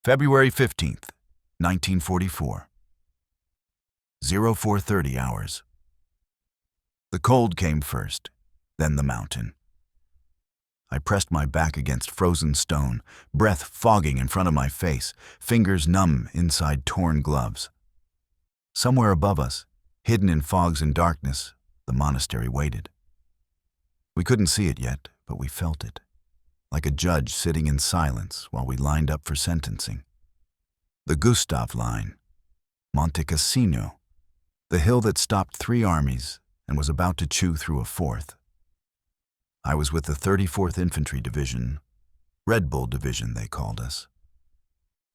February 15th, 1944. 0430 hours. The cold came first, then the mountain. I pressed my back against frozen stone, breath fogging in front of my face, fingers numb inside torn gloves. Somewhere above us, hidden in fogs and darkness, the monastery waited. We couldn't see it yet, but we felt it, like a judge sitting in silence while we lined up for sentencing. The Gustav line, Monte Cassino, the hill that stopped 3 armies and was about to chew through a 4th. I was with the 34th Infantry Division, Red Bull Division they called us,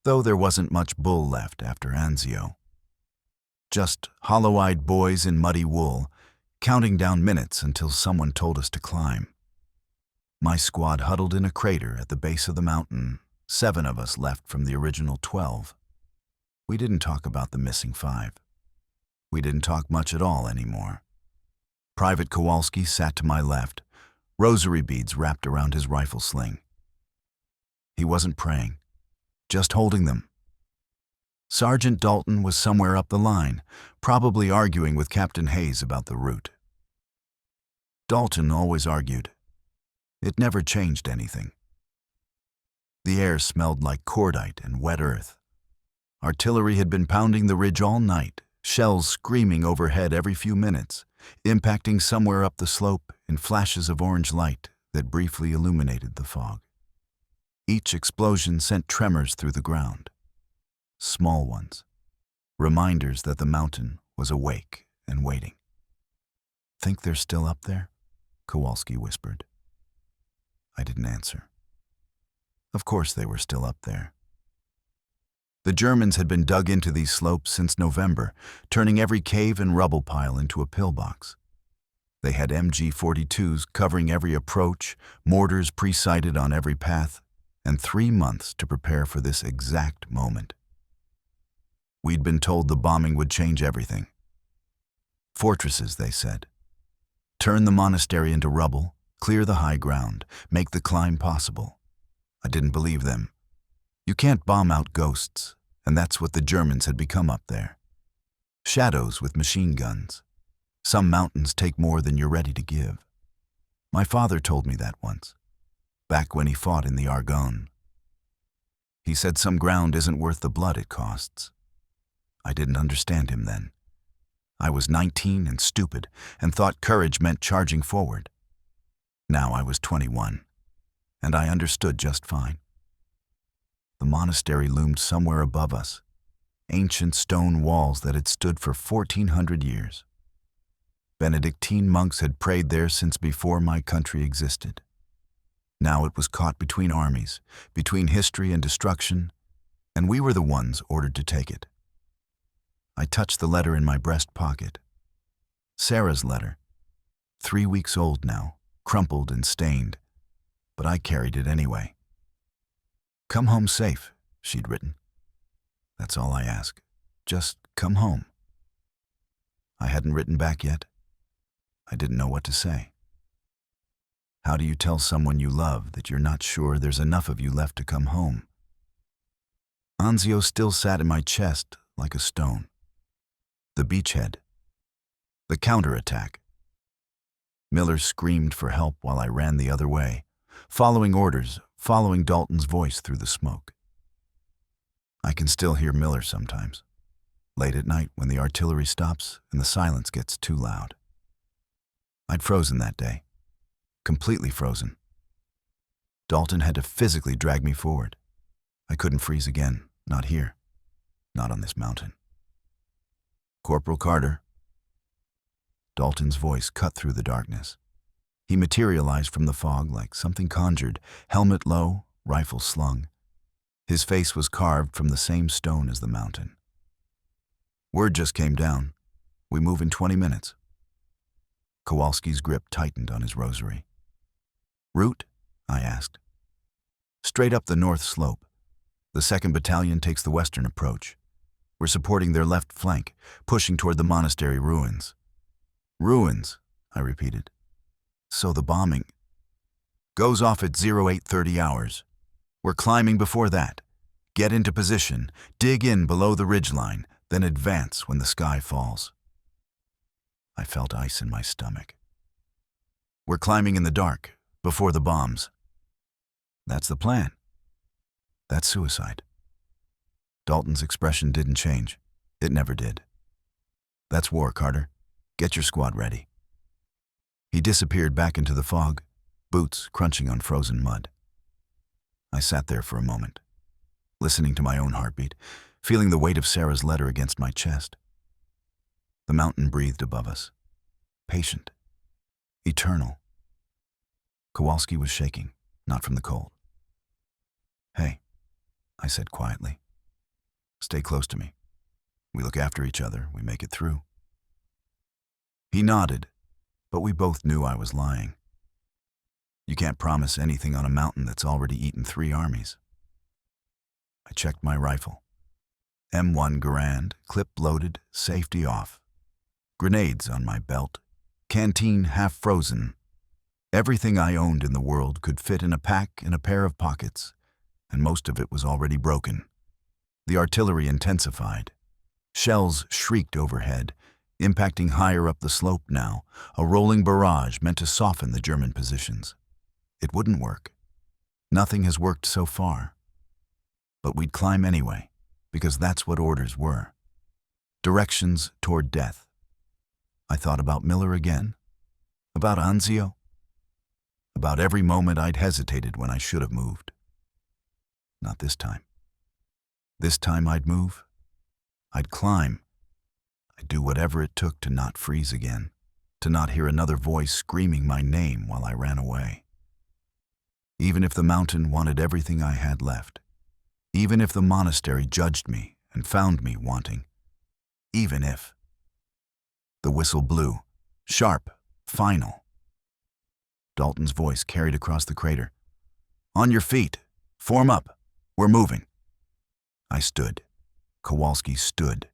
though there wasn't much bull left after Anzio. Just hollow-eyed boys in muddy wool, counting down minutes until someone told us to climb. My squad huddled in a crater at the base of the mountain, 7 of us left from the original 12. We didn't talk about the missing 5. We didn't talk much at all anymore. Private Kowalski sat to my left, rosary beads wrapped around his rifle sling. He wasn't praying, just holding them. Sergeant Dalton was somewhere up the line, probably arguing with Captain Hayes about the route. Dalton always argued. It never changed anything. The air smelled like cordite and wet earth. Artillery had been pounding the ridge all night, shells screaming overhead every few minutes, impacting somewhere up the slope in flashes of orange light that briefly illuminated the fog. Each explosion sent tremors through the ground. Small ones, reminders that the mountain was awake and waiting. "Think they're still up there?" Kowalski whispered. I didn't answer. Of course they were still up there. The Germans had been dug into these slopes since November, turning every cave and rubble pile into a pillbox. They had MG-42s covering every approach, mortars pre-sighted on every path, and 3 months to prepare for this exact moment. We'd been told the bombing would change everything. Fortresses, they said. Turn the monastery into rubble, clear the high ground, make the climb possible. I didn't believe them. You can't bomb out ghosts, and that's what the Germans had become up there. Shadows with machine guns. Some mountains take more than you're ready to give. My father told me that once, back when he fought in the Argonne. He said some ground isn't worth the blood it costs. I didn't understand him then. I was 19 and stupid and thought courage meant charging forward. Now I was 21, and I understood just fine. The monastery loomed somewhere above us, ancient stone walls that had stood for 1,400 years. Benedictine monks had prayed there since before my country existed. Now it was caught between armies, between history and destruction, and we were the ones ordered to take it. I touched the letter in my breast pocket. Sarah's letter, 3 weeks old now, crumpled and stained, but I carried it anyway. "Come home safe," she'd written. That's all I ask. Just come home. I hadn't written back yet. I didn't know what to say. How do you tell someone you love that you're not sure there's enough of you left to come home? Anzio still sat in my chest like a stone. The beachhead. The counterattack. Miller screamed for help while I ran the other way, following orders, following Dalton's voice through the smoke. I can still hear Miller sometimes, late at night when the artillery stops and the silence gets too loud. I'd frozen that day, completely frozen. Dalton had to physically drag me forward. I couldn't freeze again, not here, not on this mountain. "Corporal Carter." Dalton's voice cut through the darkness. He materialized from the fog like something conjured, helmet low, rifle slung. His face was carved from the same stone as the mountain. "Word just came down. We move in 20 minutes. Kowalski's grip tightened on his rosary. "Route?" I asked. "Straight up the north slope. The 2nd Battalion takes the western approach. We're supporting their left flank, pushing toward the monastery ruins." "Ruins," I repeated. "So the bombing goes off at 0830 hours. We're climbing before that. Get into position, dig in below the ridgeline, then advance when the sky falls. I felt ice in my stomach. We're climbing in the dark, before the bombs. That's the plan. That's suicide. Dalton's expression didn't change. It never did. That's war, Carter. Get your squad ready. He disappeared back into the fog, boots crunching on frozen mud. I sat there for a moment, listening to my own heartbeat, feeling the weight of Sarah's letter against my chest. The mountain breathed above us, patient, eternal. Kowalski was shaking, not from the cold. "Hey," I said quietly. "Stay close to me. We look after each other, we make it through." He nodded, but we both knew I was lying. You can't promise anything on a mountain that's already eaten 3 armies. I checked my rifle. M1 Garand, clip loaded, safety off. Grenades on my belt. Canteen half frozen. Everything I owned in the world could fit in a pack in a pair of pockets, and most of it was already broken. The artillery intensified. Shells shrieked overhead, impacting higher up the slope now, a rolling barrage meant to soften the German positions. It wouldn't work. Nothing has worked so far. But we'd climb anyway, because that's what orders were. Directions toward death. I thought about Miller again, about Anzio, about every moment I'd hesitated when I should have moved. Not this time. This time I'd move. I'd climb. I'd do whatever it took to not freeze again, to not hear another voice screaming my name while I ran away. Even if the mountain wanted everything I had left, even if the monastery judged me and found me wanting, even if. The whistle blew, sharp, final. Dalton's voice carried across the crater. "On your feet, form up, we're moving." I stood. Kowalski stood.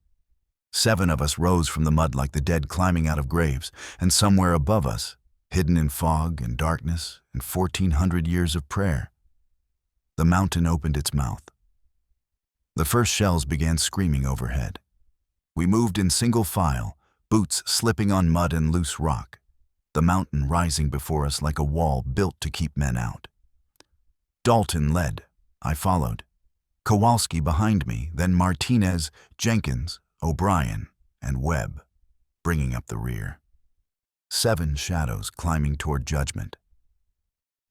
7 of us rose from the mud like the dead climbing out of graves, and somewhere above us, hidden in fog and darkness and 1,400 years of prayer, the mountain opened its mouth. The first shells began screaming overhead. We moved in single file, boots slipping on mud and loose rock, the mountain rising before us like a wall built to keep men out. Dalton led. I followed. Kowalski behind me, then Martinez, Jenkins, O'Brien, and Webb, bringing up the rear. 7 shadows climbing toward judgment.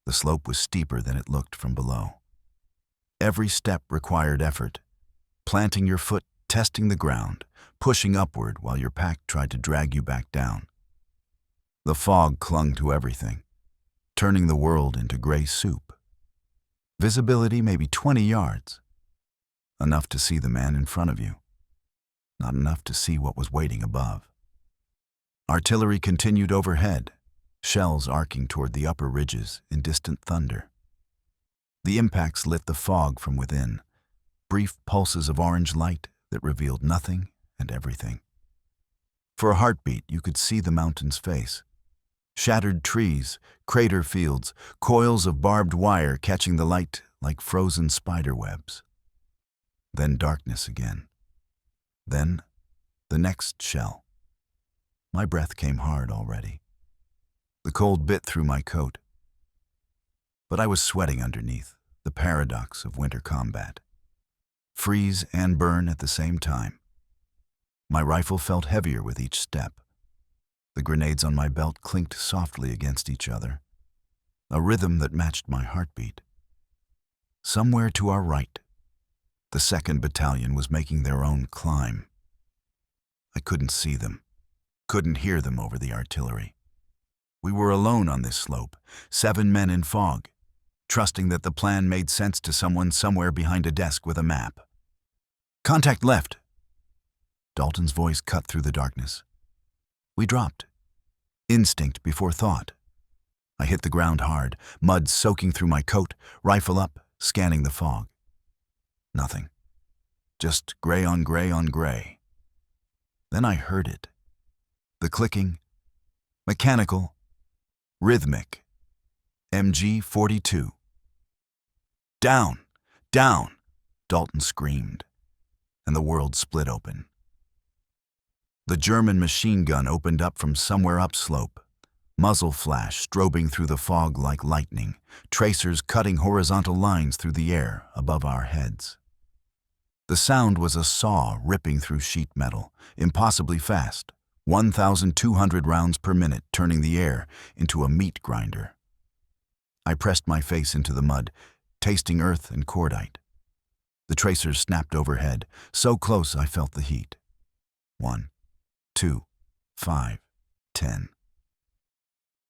The slope was steeper than it looked from below. Every step required effort, planting your foot, testing the ground, pushing upward while your pack tried to drag you back down. The fog clung to everything, turning the world into gray soup. Visibility maybe 20 yards. Enough to see the man in front of you. Not enough to see what was waiting above. Artillery continued overhead, shells arcing toward the upper ridges in distant thunder. The impacts lit the fog from within, brief pulses of orange light that revealed nothing and everything. For a heartbeat, you could see the mountain's face. Shattered trees, crater fields, coils of barbed wire catching the light like frozen spider webs. Then darkness again. Then the next shell. My breath came hard already. The cold bit through my coat. But I was sweating underneath, the paradox of winter combat. Freeze and burn at the same time. My rifle felt heavier with each step. The grenades on my belt clinked softly against each other, a rhythm that matched my heartbeat. Somewhere to our right, the 2nd Battalion was making their own climb. I couldn't see them, couldn't hear them over the artillery. We were alone on this slope, 7 men in fog, trusting that the plan made sense to someone somewhere behind a desk with a map. "Contact left." Dalton's voice cut through the darkness. We dropped. Instinct before thought. I hit the ground hard, mud soaking through my coat, rifle up, scanning the fog. Nothing. Just gray on gray on gray. Then I heard it. The clicking. Mechanical. Rhythmic. MG 42. Down. Down. Dalton screamed, and the world split open. The German machine gun opened up from somewhere upslope. Muzzle flash strobing through the fog like lightning, tracers cutting horizontal lines through the air above our heads. The sound was a saw ripping through sheet metal, impossibly fast, 1,200 rounds per minute, turning the air into a meat grinder. I pressed my face into the mud, tasting earth and cordite. The tracers snapped overhead, so close I felt the heat. 1, 2, 5, 10.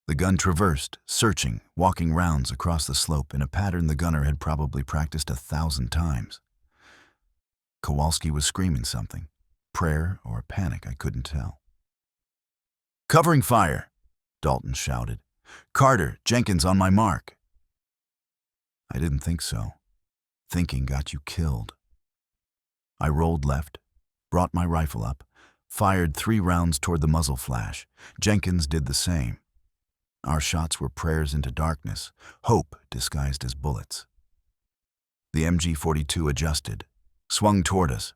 The gun traversed, searching, walking rounds across the slope in a pattern the gunner had probably practiced 1,000 times. Kowalski was screaming something, prayer or panic, I couldn't tell. "Covering fire," Dalton shouted. "Carter, Jenkins on my mark." I didn't think so. Thinking got you killed. I rolled left, brought my rifle up, fired 3 rounds toward the muzzle flash. Jenkins did the same. Our shots were prayers into darkness, hope disguised as bullets. The MG-42 adjusted, swung toward us.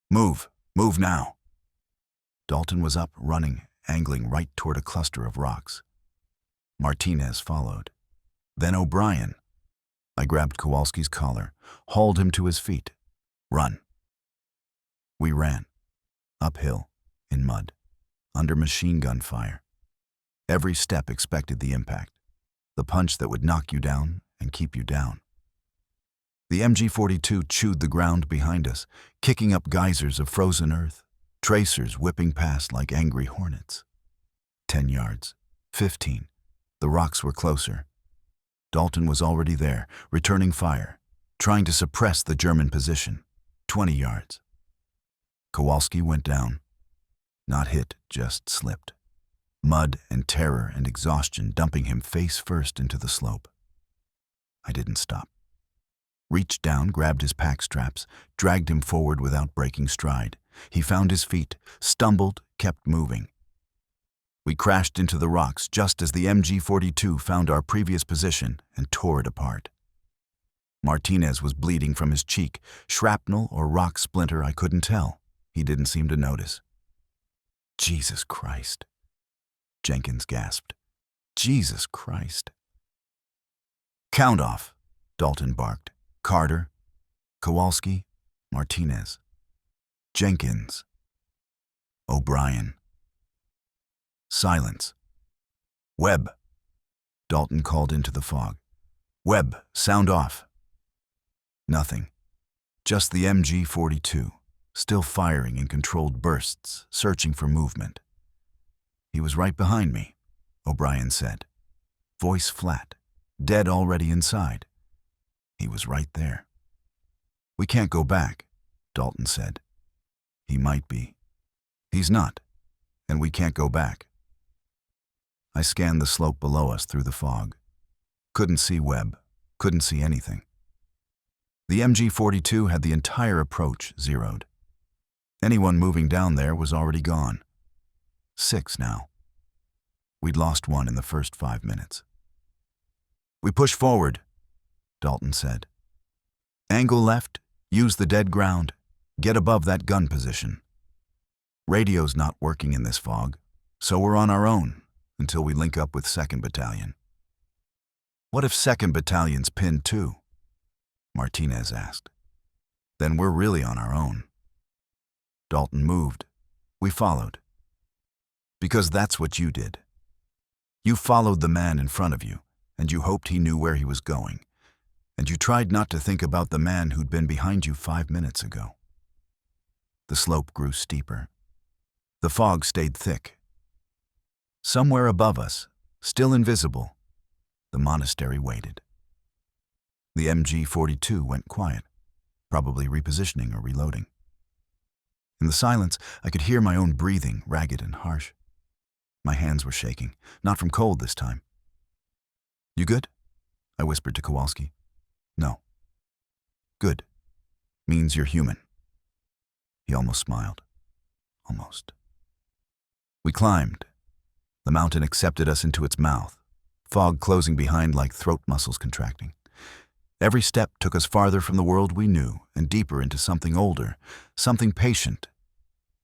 "Move! Move now!" Dalton was up, running, angling right toward a cluster of rocks. Martinez followed. Then O'Brien. I grabbed Kowalski's collar, hauled him to his feet. "Run!" We ran. Uphill, in mud, under machine gun fire. Every step expected the impact, the punch that would knock you down and keep you down. The MG-42 chewed the ground behind us, kicking up geysers of frozen earth, tracers whipping past like angry hornets. 10 yards, 15. The rocks were closer. Dalton was already there, returning fire, trying to suppress the German position. 20 yards. Kowalski went down. Not hit, just slipped. Mud and terror and exhaustion dumping him face first into the slope. I didn't stop. Reached down, grabbed his pack straps, dragged him forward without breaking stride. He found his feet, stumbled, kept moving. We crashed into the rocks just as the MG-42 found our previous position and tore it apart. Martinez was bleeding from his cheek, shrapnel or rock splinter I couldn't tell. He didn't seem to notice. "Jesus Christ," Jenkins gasped. "Jesus Christ." "Count off," Dalton barked. "Carter, Kowalski, Martinez, Jenkins, O'Brien." Silence. "Webb," Dalton called into the fog. "Webb, sound off." Nothing. Just the MG-42, still firing in controlled bursts, searching for movement. "He was right behind me," O'Brien said. Voice flat, dead already inside. He was right there. "We can't go back," Dalton said. "He might be. He's not, and we can't go back." I scanned the slope below us through the fog. Couldn't see Webb, couldn't see anything. The MG-42 had the entire approach zeroed. Anyone moving down there was already gone. 6 now. We'd lost 1 in the first 5 minutes. "We push forward," Dalton said. "Angle left, use the dead ground, get above that gun position. Radio's not working in this fog, so we're on our own until we link up with 2nd Battalion." "What if 2nd Battalion's pinned too?" Martinez asked. "Then we're really on our own." Dalton moved. We followed. Because that's what you did. You followed the man in front of you, and you hoped he knew where he was going, and you tried not to think about the man who'd been behind you 5 minutes ago. The slope grew steeper. The fog stayed thick. Somewhere above us, still invisible, the monastery waited. The MG-42 went quiet, probably repositioning or reloading. In the silence, I could hear my own breathing, ragged and harsh. My hands were shaking, not from cold this time. "You good?" I whispered to Kowalski. "No." "Good. Means you're human." He almost smiled. Almost. We climbed. The mountain accepted us into its mouth, fog closing behind like throat muscles contracting. Every step took us farther from the world we knew and deeper into something older, something patient,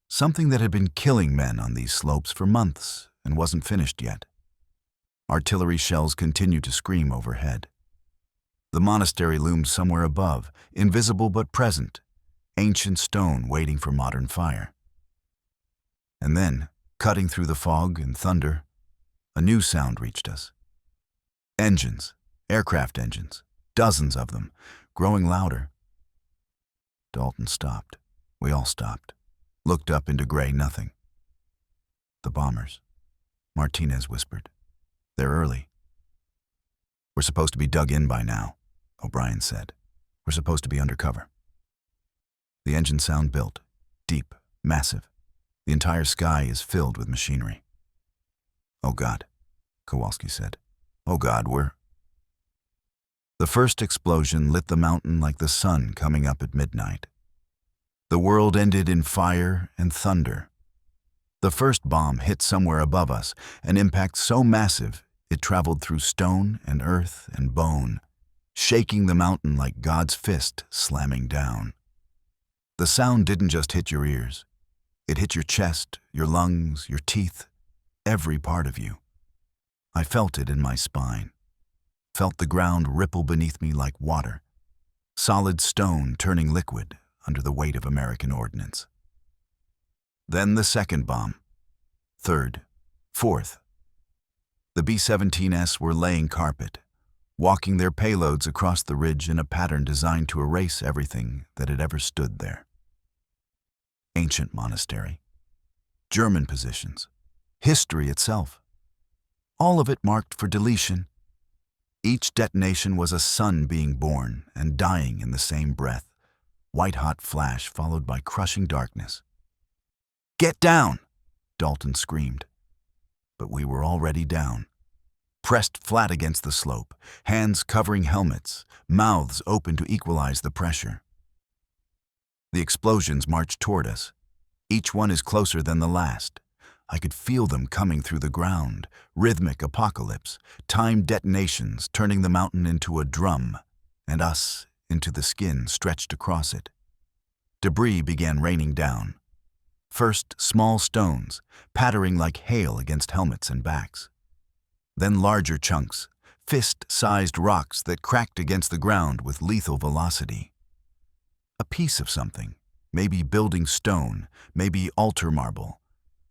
something that had been killing men on these slopes for months and wasn't finished yet. Artillery shells continued to scream overhead. The monastery loomed somewhere above, invisible but present, ancient stone waiting for modern fire. And then, cutting through the fog and thunder, a new sound reached us. Engines, aircraft engines, dozens of them, growing louder. Dalton stopped. We all stopped, looked up into gray nothing. The bombers, Martinez whispered. They're early. We're supposed to be dug in by now, O'Brien said. We're supposed to be undercover. The engine sound built, deep, massive. The entire sky is filled with machinery. Oh God, Kowalski said. Oh God, we're... The first explosion lit the mountain like the sun coming up at midnight. The world ended in fire and thunder. The first bomb hit somewhere above us, an impact so massive it traveled through stone and earth and bone, shaking the mountain like God's fist slamming down. The sound didn't just hit your ears. It hit your chest, your lungs, your teeth, every part of you. I felt it in my spine, felt the ground ripple beneath me like water, solid stone turning liquid under the weight of American ordnance. Then the second bomb, third, fourth. The B-17s were laying carpet, walking their payloads across the ridge in a pattern designed to erase everything that had ever stood there. Ancient monastery, German positions, history itself. All of it marked for deletion. Each detonation was a sun being born and dying in the same breath, white-hot flash followed by crushing darkness. "Get down!" Dalton screamed. But we were already down, pressed flat against the slope, hands covering helmets, mouths open to equalize the pressure. The explosions marched toward us. Each one is closer than the last. I could feel them coming through the ground, rhythmic apocalypse, timed detonations turning the mountain into a drum, and us into the skin stretched across it. Debris began raining down. First, small stones, pattering like hail against helmets and backs. Then larger chunks, fist-sized rocks that cracked against the ground with lethal velocity. A piece of something, maybe building stone, maybe altar marble,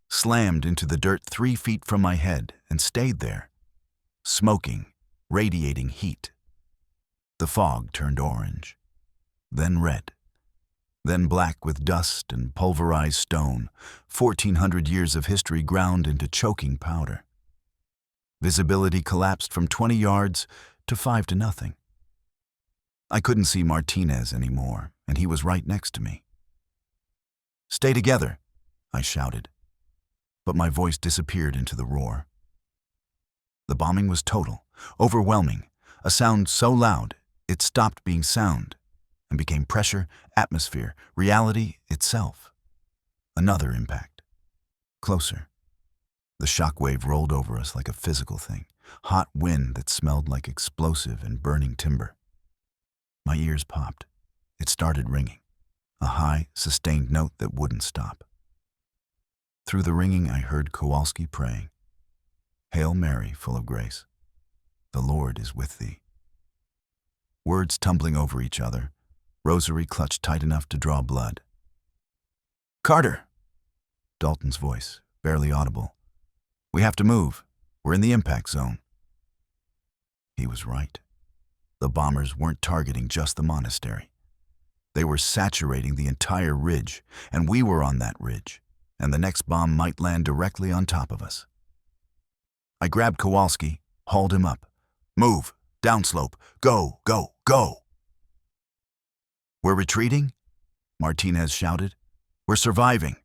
slammed into the dirt 3 feet from my head and stayed there, smoking, radiating heat. The fog turned orange, then red, then black with dust and pulverized stone, 1,400 years of history ground into choking powder. Visibility collapsed from 20 yards to 5 to nothing. I couldn't see Martinez anymore, and he was right next to me. "Stay together," I shouted, but my voice disappeared into the roar. The bombing was total, overwhelming, a sound so loud it stopped being sound and became pressure, atmosphere, reality itself. Another impact. Closer. The shockwave rolled over us like a physical thing, hot wind that smelled like explosive and burning timber. My ears popped. It started ringing, a high, sustained note that wouldn't stop. Through the ringing, I heard Kowalski praying, "Hail Mary, full of grace. The Lord is with thee." Words tumbling over each other, rosary clutched tight enough to draw blood. "Carter!" Dalton's voice, barely audible. "We have to move. We're in the impact zone." He was right. The bombers weren't targeting just the monastery. They were saturating the entire ridge, and we were on that ridge, and the next bomb might land directly on top of us. I grabbed Kowalski, hauled him up. "Move! Downslope! Go! Go! Go!" "We're retreating?" Martinez shouted. "We're surviving."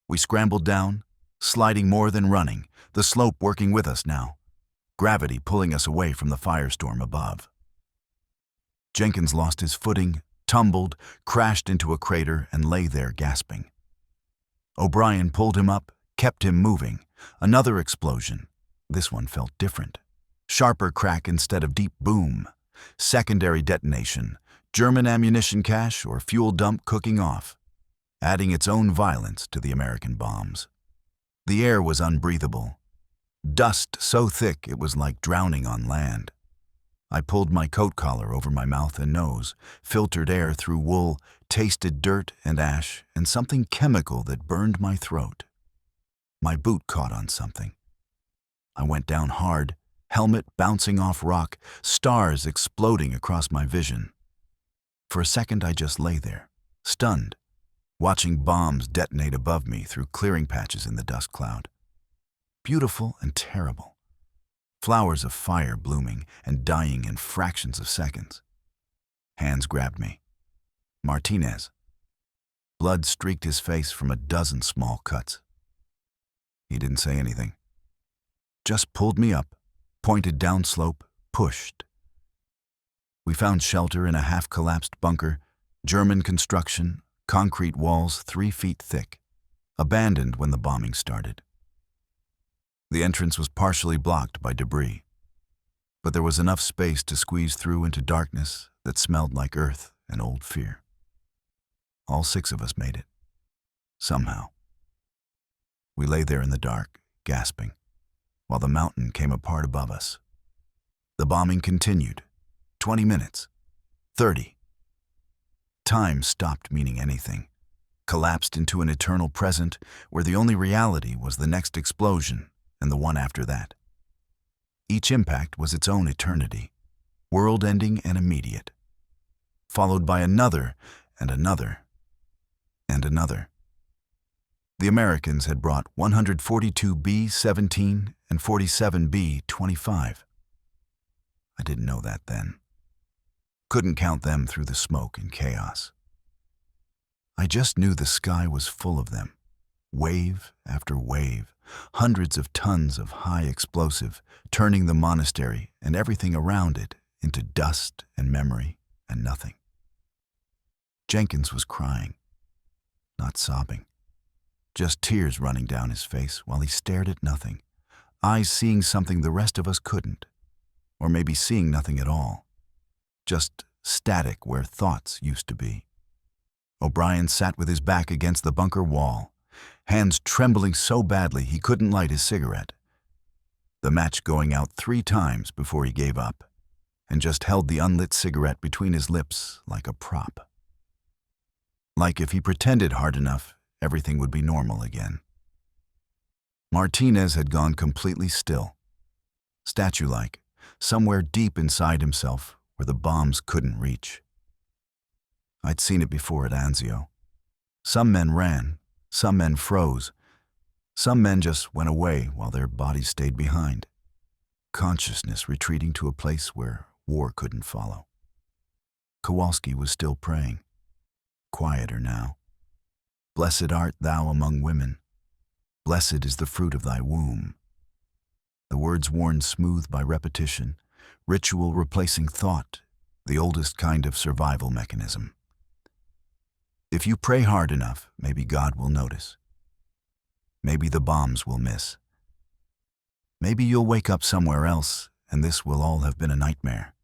We scrambled down, sliding more than running, the slope working with us now, gravity pulling us away from the firestorm above. Jenkins lost his footing, tumbled, crashed into a crater, and lay there gasping. O'Brien pulled him up, kept him moving. Another explosion. This one felt different. Sharper crack instead of deep boom. secondary detonation, German ammunition cache, or fuel dump cooking off, adding its own violence to the American bombs. The air was unbreathable. Dust so thick it was like drowning on land. I pulled my coat collar over my mouth and nose, filtered air through wool, tasted dirt and ash, and something chemical that burned my throat. My boot caught on something. I went down hard, helmet bouncing off rock, stars exploding across my vision. For a second I just lay there, stunned, watching bombs detonate above me through clearing patches in the dust cloud. Beautiful and terrible. Flowers of fire blooming and dying in fractions of seconds. Hands grabbed me. Martinez. Blood streaked his face from a dozen small cuts. He didn't say anything. Just pulled me up, pointed downslope, pushed. We found shelter in a half-collapsed bunker, German construction, concrete walls 3 feet thick, abandoned when the bombing started. The entrance was partially blocked by debris, but there was enough space to squeeze through into darkness that smelled like earth and old fear. All 6 of us made it. Somehow. We lay there in the dark, gasping, while the mountain came apart above us. The bombing continued. 20 minutes. 30. Time stopped meaning anything, collapsed into an eternal present where the only reality was the next explosion and the one after that. Each impact was its own eternity, world-ending and immediate, followed by another and another and another. The Americans had brought 142 B-17 and 47 B-25. I didn't know that then. Couldn't count them through the smoke and chaos. I just knew the sky was full of them, wave after wave, hundreds of tons of high explosive, turning the monastery and everything around it into dust and memory and nothing. Jenkins was crying, not sobbing, just tears running down his face while he stared at nothing, eyes seeing something the rest of us couldn't, or maybe seeing nothing at all, just static where thoughts used to be. O'Brien sat with his back against the bunker wall, hands trembling so badly he couldn't light his cigarette. The match going out 3 times before he gave up, and just held the unlit cigarette between his lips like a prop. Like if he pretended hard enough, everything would be normal again. Martinez had gone completely still, statue-like, somewhere deep inside himself where the bombs couldn't reach. I'd seen it before at Anzio. Some men ran, some men froze, some men just went away while their bodies stayed behind, consciousness retreating to a place where war couldn't follow. Kowalski was still praying, quieter now. Blessed art thou among women. Blessed is the fruit of thy womb. The words worn smooth by repetition, ritual replacing thought, the oldest kind of survival mechanism. If you pray hard enough, maybe God will notice. Maybe the bombs will miss. Maybe you'll wake up somewhere else, and this will all have been a nightmare.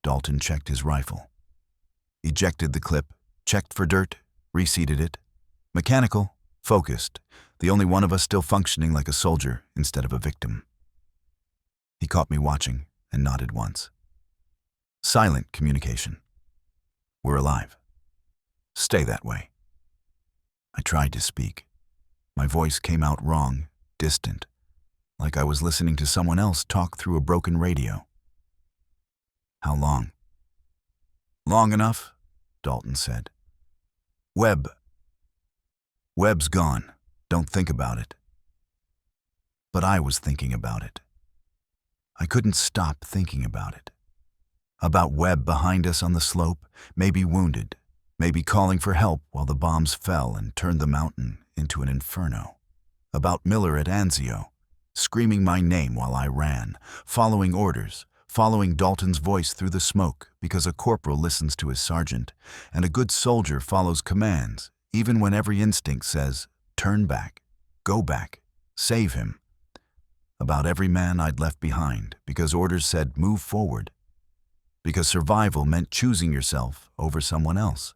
Dalton checked his rifle. Ejected the clip, checked for dirt, reseated it. Mechanical, focused, the only one of us still functioning like a soldier instead of a victim. He caught me watching and nodded once. Silent communication. We're alive. Stay that way. I tried to speak. My voice came out wrong, distant, like I was listening to someone else talk through a broken radio. How long? Long enough, Dalton said. Webb's gone. Don't think about it. But I was thinking about it. I couldn't stop thinking about it. About Webb behind us on the slope, maybe wounded, maybe calling for help while the bombs fell and turned the mountain into an inferno. About Miller at Anzio, screaming my name while I ran, following orders, following Dalton's voice through the smoke because a corporal listens to his sergeant, and a good soldier follows commands, even when every instinct says, turn back, go back, save him. About every man I'd left behind because orders said move forward, Because survival meant choosing yourself over someone else.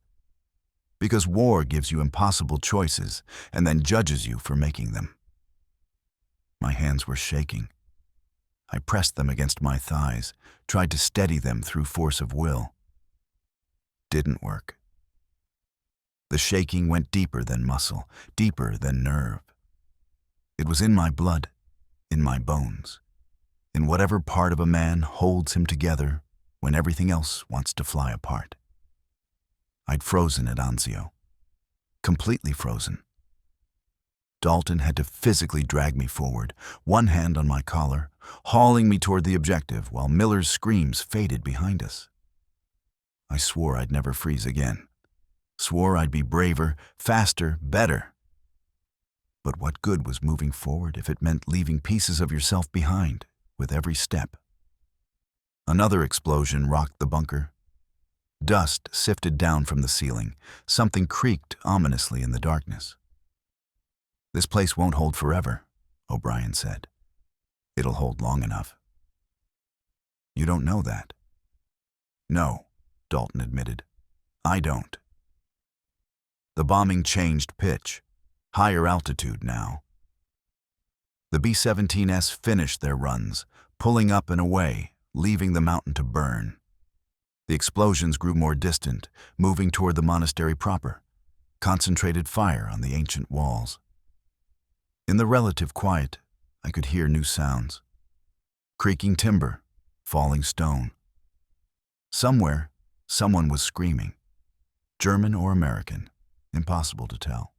Because war gives you impossible choices and then judges you for making them. My hands were shaking. I pressed them against my thighs, tried to steady them through force of will. Didn't work. The shaking went deeper than muscle, deeper than nerve. It was in my blood, in my bones, in whatever part of a man holds him together when everything else wants to fly apart. I'd frozen at Anzio, completely frozen. Dalton had to physically drag me forward, one hand on my collar, hauling me toward the objective while Miller's screams faded behind us. I swore I'd never freeze again. Swore I'd be braver, faster, better. But what good was moving forward if it meant leaving pieces of yourself behind with every step? Another explosion rocked the bunker. Dust sifted down from the ceiling. Something creaked ominously in the darkness. "This place won't hold forever," O'Brien said. "It'll hold long enough." "You don't know that." "No," Dalton admitted. "I don't." The bombing changed pitch, higher altitude now. The B-17s finished their runs, pulling up and away, leaving the mountain to burn. The explosions grew more distant, moving toward the monastery proper, concentrated fire on the ancient walls. In the relative quiet, I could hear new sounds. Creaking timber, falling stone. Somewhere, someone was screaming. German or American, impossible to tell.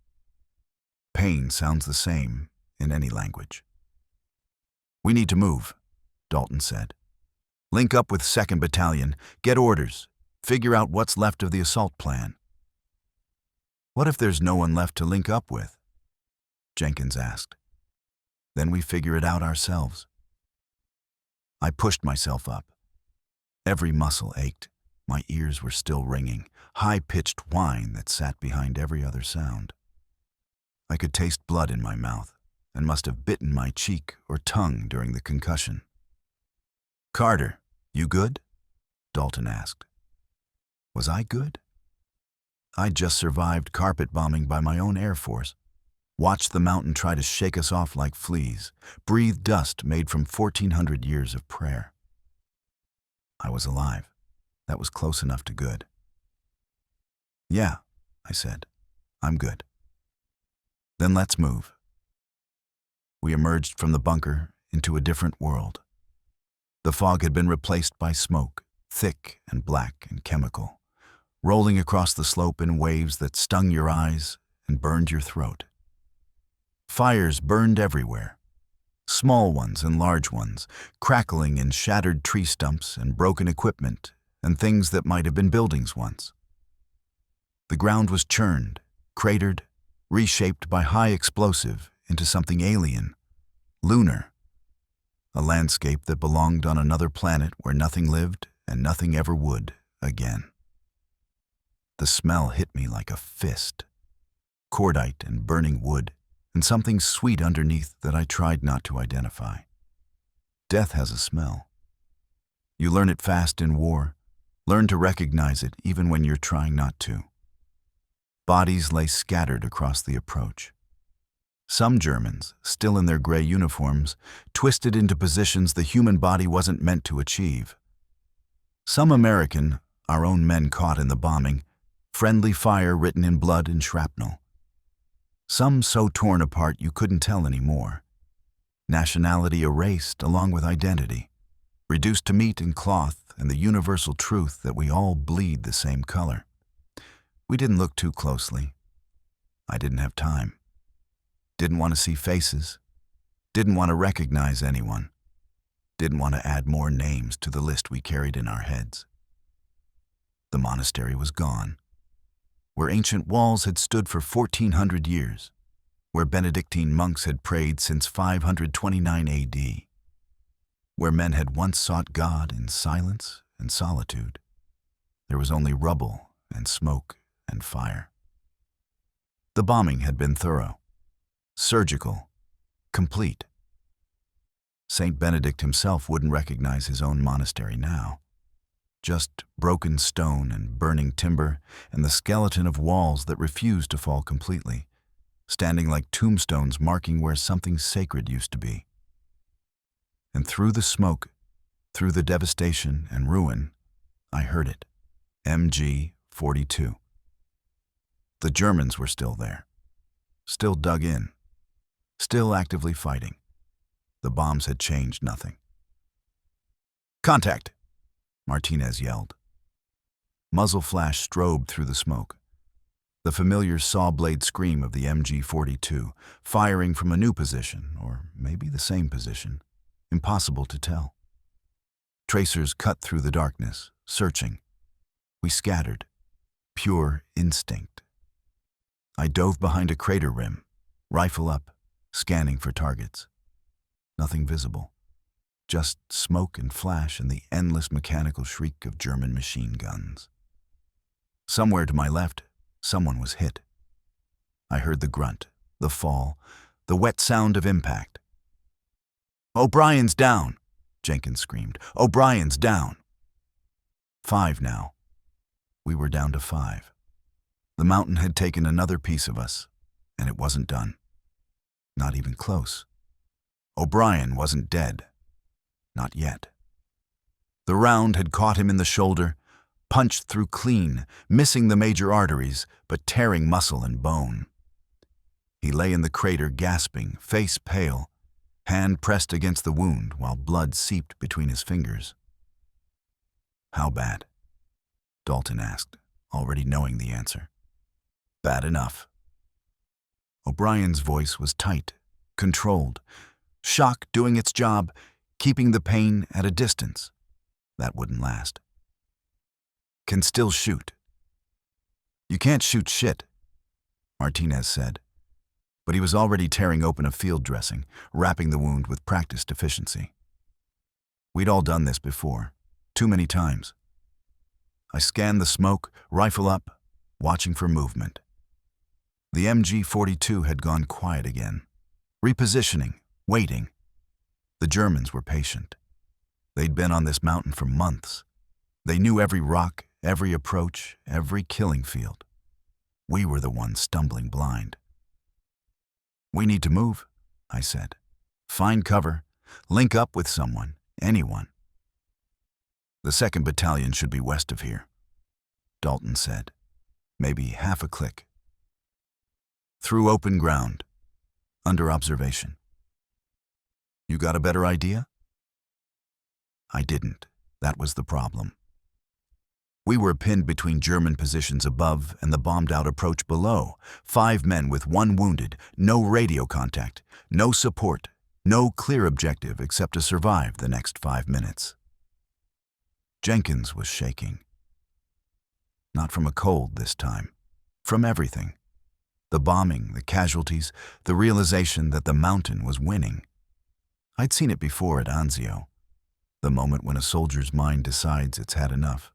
Pain sounds the same in any language. "We need to move," Dalton said. "Link up with 2nd Battalion, get orders, figure out what's left of the assault plan." "What if there's no one left to link up with?" Jenkins asked. "Then we figure it out ourselves." I pushed myself up. Every muscle ached. My ears were still ringing, high-pitched whine that sat behind every other sound. I could taste blood in my mouth and must have bitten my cheek or tongue during the concussion. "Carter, you good?" Dalton asked. Was I good? I'd just survived carpet bombing by my own Air Force, watched the mountain try to shake us off like fleas, breathed dust made from 1,400 years of prayer. I was alive. That was close enough to good. "Yeah," I said. "I'm good." "Then let's move." We emerged from the bunker into a different world. The fog had been replaced by smoke, thick and black and chemical, rolling across the slope in waves that stung your eyes and burned your throat. Fires burned everywhere, small ones and large ones, crackling in shattered tree stumps and broken equipment and things that might have been buildings once. The ground was churned, cratered, reshaped by high explosive into something alien, lunar, a landscape that belonged on another planet where nothing lived and nothing ever would again. The smell hit me like a fist, cordite and burning wood, and something sweet underneath that I tried not to identify. Death has a smell. You learn it fast in war, learn to recognize it even when you're trying not to. Bodies lay scattered across the approach. Some Germans, still in their gray uniforms, twisted into positions the human body wasn't meant to achieve. Some American, our own men caught in the bombing, friendly fire written in blood and shrapnel. Some so torn apart you couldn't tell anymore. Nationality erased along with identity, reduced to meat and cloth and the universal truth that we all bleed the same color. We didn't look too closely. I didn't have time. Didn't want to see faces. Didn't want to recognize anyone. Didn't want to add more names to the list we carried in our heads. The monastery was gone. Where ancient walls had stood for 1,400 years, where Benedictine monks had prayed since 529 AD, where men had once sought God in silence and solitude, there was only rubble and smoke and fire. The bombing had been thorough, surgical, complete. Saint Benedict himself wouldn't recognize his own monastery now. Just broken stone and burning timber and the skeleton of walls that refused to fall completely, standing like tombstones marking where something sacred used to be. And through the smoke, through the devastation and ruin, I heard it. MG-42. The Germans were still there, still dug in, still actively fighting. The bombs had changed nothing. "Contact!" Martinez yelled. Muzzle flash strobed through the smoke. The familiar saw-blade scream of the MG-42, firing from a new position, or maybe the same position. Impossible to tell. Tracers cut through the darkness, searching. We scattered. Pure instinct. I dove behind a crater rim, rifle up, scanning for targets. Nothing visible. Just smoke and flash and the endless mechanical shriek of German machine guns. Somewhere to my left, someone was hit. I heard the grunt, the fall, the wet sound of impact. "O'Brien's down!" Jenkins screamed. "O'Brien's down!" 5 now. We were down to 5. The mountain had taken another piece of us, and it wasn't done. Not even close. O'Brien wasn't dead. Not yet. The round had caught him in the shoulder, punched through clean, missing the major arteries, but tearing muscle and bone. He lay in the crater gasping, face pale, hand pressed against the wound while blood seeped between his fingers. "How bad?" Dalton asked, already knowing the answer. "Bad enough." O'Brien's voice was tight, controlled, shock doing its job, keeping the pain at a distance. That wouldn't last. "Can still shoot." "You can't shoot shit," Martinez said. But he was already tearing open a field dressing, wrapping the wound with practiced efficiency. We'd all done this before, too many times. I scanned the smoke, rifle up, watching for movement. The MG-42 had gone quiet again, repositioning, waiting. The Germans were patient. They'd been on this mountain for months. They knew every rock, every approach, every killing field. We were the ones stumbling blind. "We need to move," I said. "Find cover, link up with someone, anyone." "The 2nd Battalion should be west of here," Dalton said. "Maybe half a click." Through open ground, under observation. "You got a better idea?" I didn't. That was the problem. We were pinned between German positions above and the bombed-out approach below. 5 men with 1 wounded, no radio contact, no support, no clear objective except to survive the next 5 minutes. Jenkins was shaking. Not from a cold this time. From everything. The bombing, the casualties, the realization that the mountain was winning. I'd seen it before at Anzio. The moment when a soldier's mind decides it's had enough.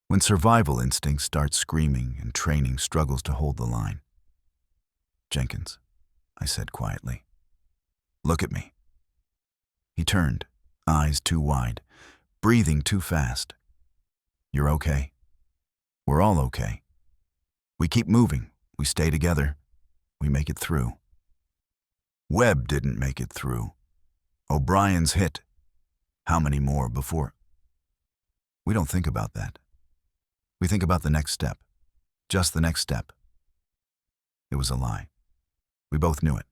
When survival instinct starts screaming and training struggles to hold the line. "Jenkins," I said quietly. "Look at me." He turned, eyes too wide, breathing too fast. "You're okay. We're all okay. We keep moving. We stay together. We make it through." Webb didn't make it through. O'Brien's hit. How many more before? We don't think about that. We think about the next step. Just the next step. It was a lie. We both knew it.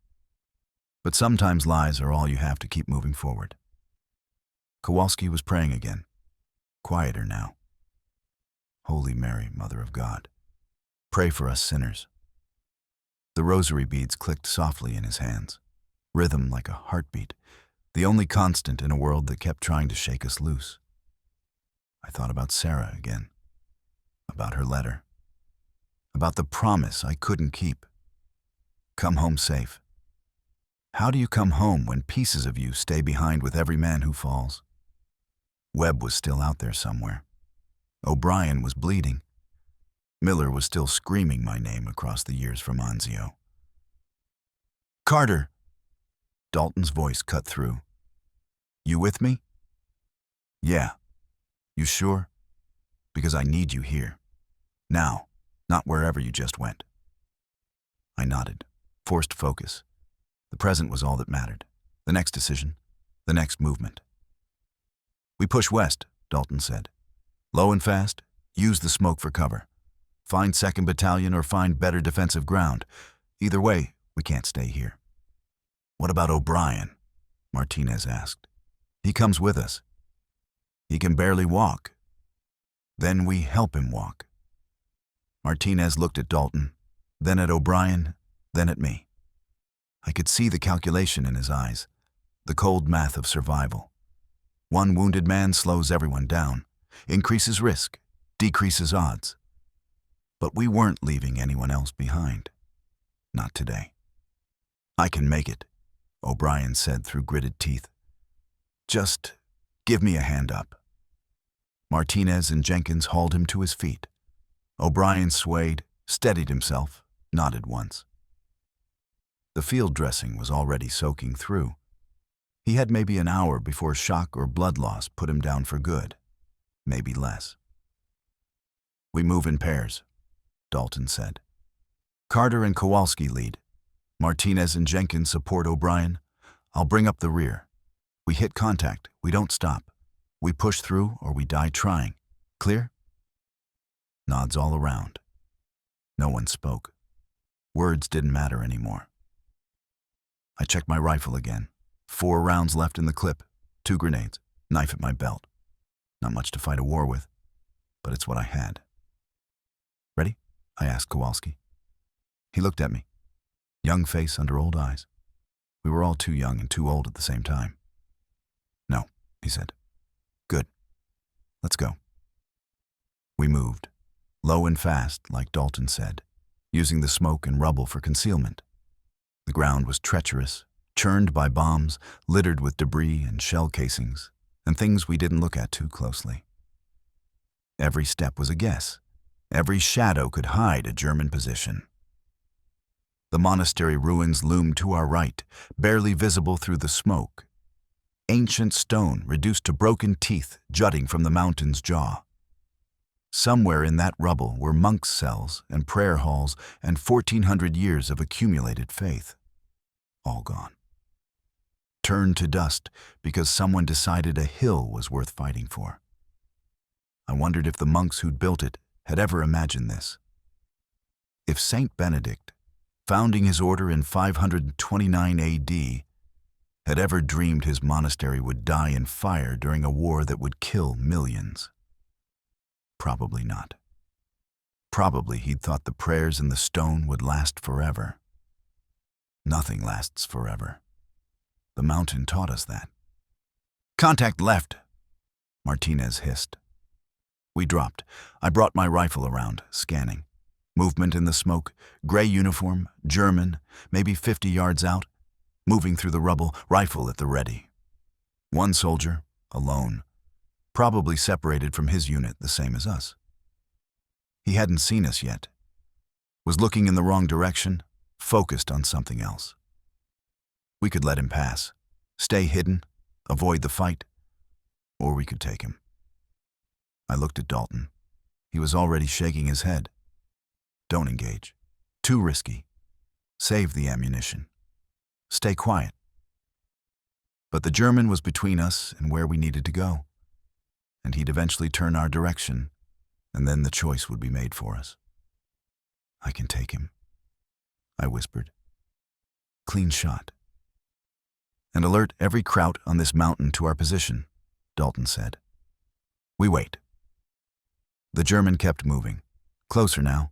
But sometimes lies are all you have to keep moving forward. Kowalski was praying again. Quieter now. "Holy Mary, Mother of God, pray for us sinners." The rosary beads clicked softly in his hands. Rhythm like a heartbeat. The only constant in a world that kept trying to shake us loose. I thought about Sarah again. About her letter. About the promise I couldn't keep. Come home safe. How do you come home when pieces of you stay behind with every man who falls? Webb was still out there somewhere. O'Brien was bleeding. Miller was still screaming my name across the years from Anzio. "Carter!" Dalton's voice cut through. "You with me?" "Yeah. You sure?" Because I need you here. Now, not wherever you just went. I nodded, forced focus. The present was all that mattered. The next decision, the next movement. We push west, Dalton said. Low and fast, use the smoke for cover. Find 2nd Battalion or find better defensive ground. Either way, we can't stay here. What about O'Brien? Martinez asked. He comes with us. He can barely walk. Then we help him walk. Martinez looked at Dalton, then at O'Brien, then at me. I could see the calculation in his eyes, the cold math of survival. One wounded man slows everyone down, increases risk, decreases odds. But we weren't leaving anyone else behind. Not today. I can make it, O'Brien said through gritted teeth. Just give me a hand up. Martinez and Jenkins hauled him to his feet. O'Brien swayed, steadied himself, nodded once. The field dressing was already soaking through. He had maybe an hour before shock or blood loss put him down for good, maybe less. We move in pairs, Dalton said. Carter and Kowalski lead. Martinez and Jenkins support O'Brien. I'll bring up the rear. We hit contact, we don't stop. We push through or we die trying. Clear? Nods all around. No one spoke. Words didn't matter anymore. I checked my rifle again. 4 rounds left in the clip, 2 grenades, knife at my belt. Not much to fight a war with, but it's what I had. Ready? I asked Kowalski. He looked at me. Young face under old eyes. We were all too young and too old at the same time. No, he said. Good. Let's go. We moved, low and fast, like Dalton said, using the smoke and rubble for concealment. The ground was treacherous, churned by bombs, littered with debris and shell casings, and things we didn't look at too closely. Every step was a guess. Every shadow could hide a German position. The monastery ruins loomed to our right, barely visible through the smoke. Ancient stone reduced to broken teeth jutting from the mountain's jaw. Somewhere in that rubble were monks' cells and prayer halls and 1,400 years of accumulated faith. All gone. Turned to dust because someone decided a hill was worth fighting for. I wondered if the monks who'd built it had ever imagined this. If Saint Benedict, founding his order in 529 AD, had ever dreamed his monastery would die in fire during a war that would kill millions. Probably not. Probably he'd thought the prayers in the stone would last forever. Nothing lasts forever. The mountain taught us that. Contact left, Martinez hissed. We dropped. I brought my rifle around, scanning. Movement in the smoke, gray uniform, German, maybe 50 yards out. Moving through the rubble, rifle at the ready. One soldier, alone, probably separated from his unit the same as us. He hadn't seen us yet. Was looking in the wrong direction, focused on something else. We could let him pass, stay hidden, avoid the fight, or we could take him. I looked at Dalton. He was already shaking his head. Don't engage. Too risky. Save the ammunition. Stay quiet. But the German was between us and where we needed to go, and he'd eventually turn our direction, and then the choice would be made for us. I can take him, I whispered. Clean shot. And alert every kraut on this mountain to our position, Dalton said. We wait. The German kept moving. Closer now.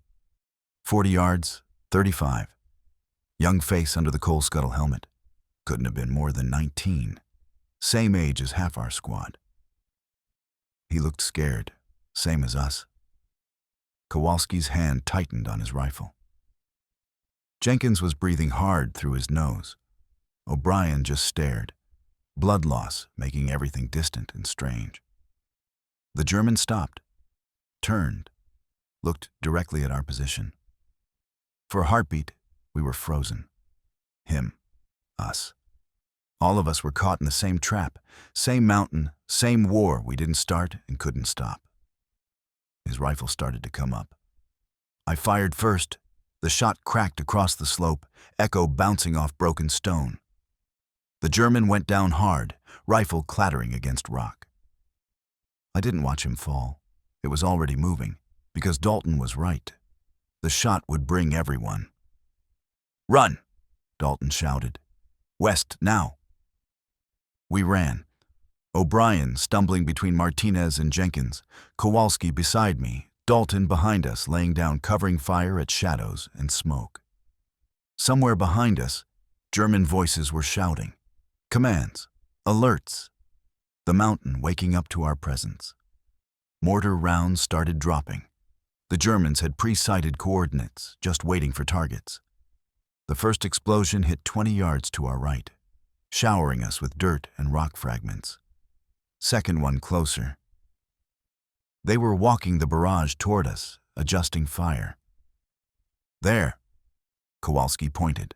40 yards, 35. Young face under the coal scuttle helmet. Couldn't have been more than 19. Same age as half our squad. He looked scared, same as us. Kowalski's hand tightened on his rifle. Jenkins was breathing hard through his nose. O'Brien just stared, blood loss making everything distant and strange. The German stopped, turned, looked directly at our position. For a heartbeat, we were frozen. Him, us. All of us were caught in the same trap, same mountain, same war we didn't start and couldn't stop. His rifle started to come up. I fired first. The shot cracked across the slope, echo bouncing off broken stone. The German went down hard, rifle clattering against rock. I didn't watch him fall. It was already moving, because Dalton was right. The shot would bring everyone. "Run!" Dalton shouted. "West, now!" We ran. O'Brien stumbling between Martinez and Jenkins, Kowalski beside me, Dalton behind us laying down covering fire at shadows and smoke. Somewhere behind us, German voices were shouting. Commands, alerts. The mountain waking up to our presence. Mortar rounds started dropping. The Germans had pre-sighted coordinates, just waiting for targets. The first explosion hit 20 yards to our right, showering us with dirt and rock fragments. Second one closer. They were walking the barrage toward us, adjusting fire. "There," Kowalski pointed.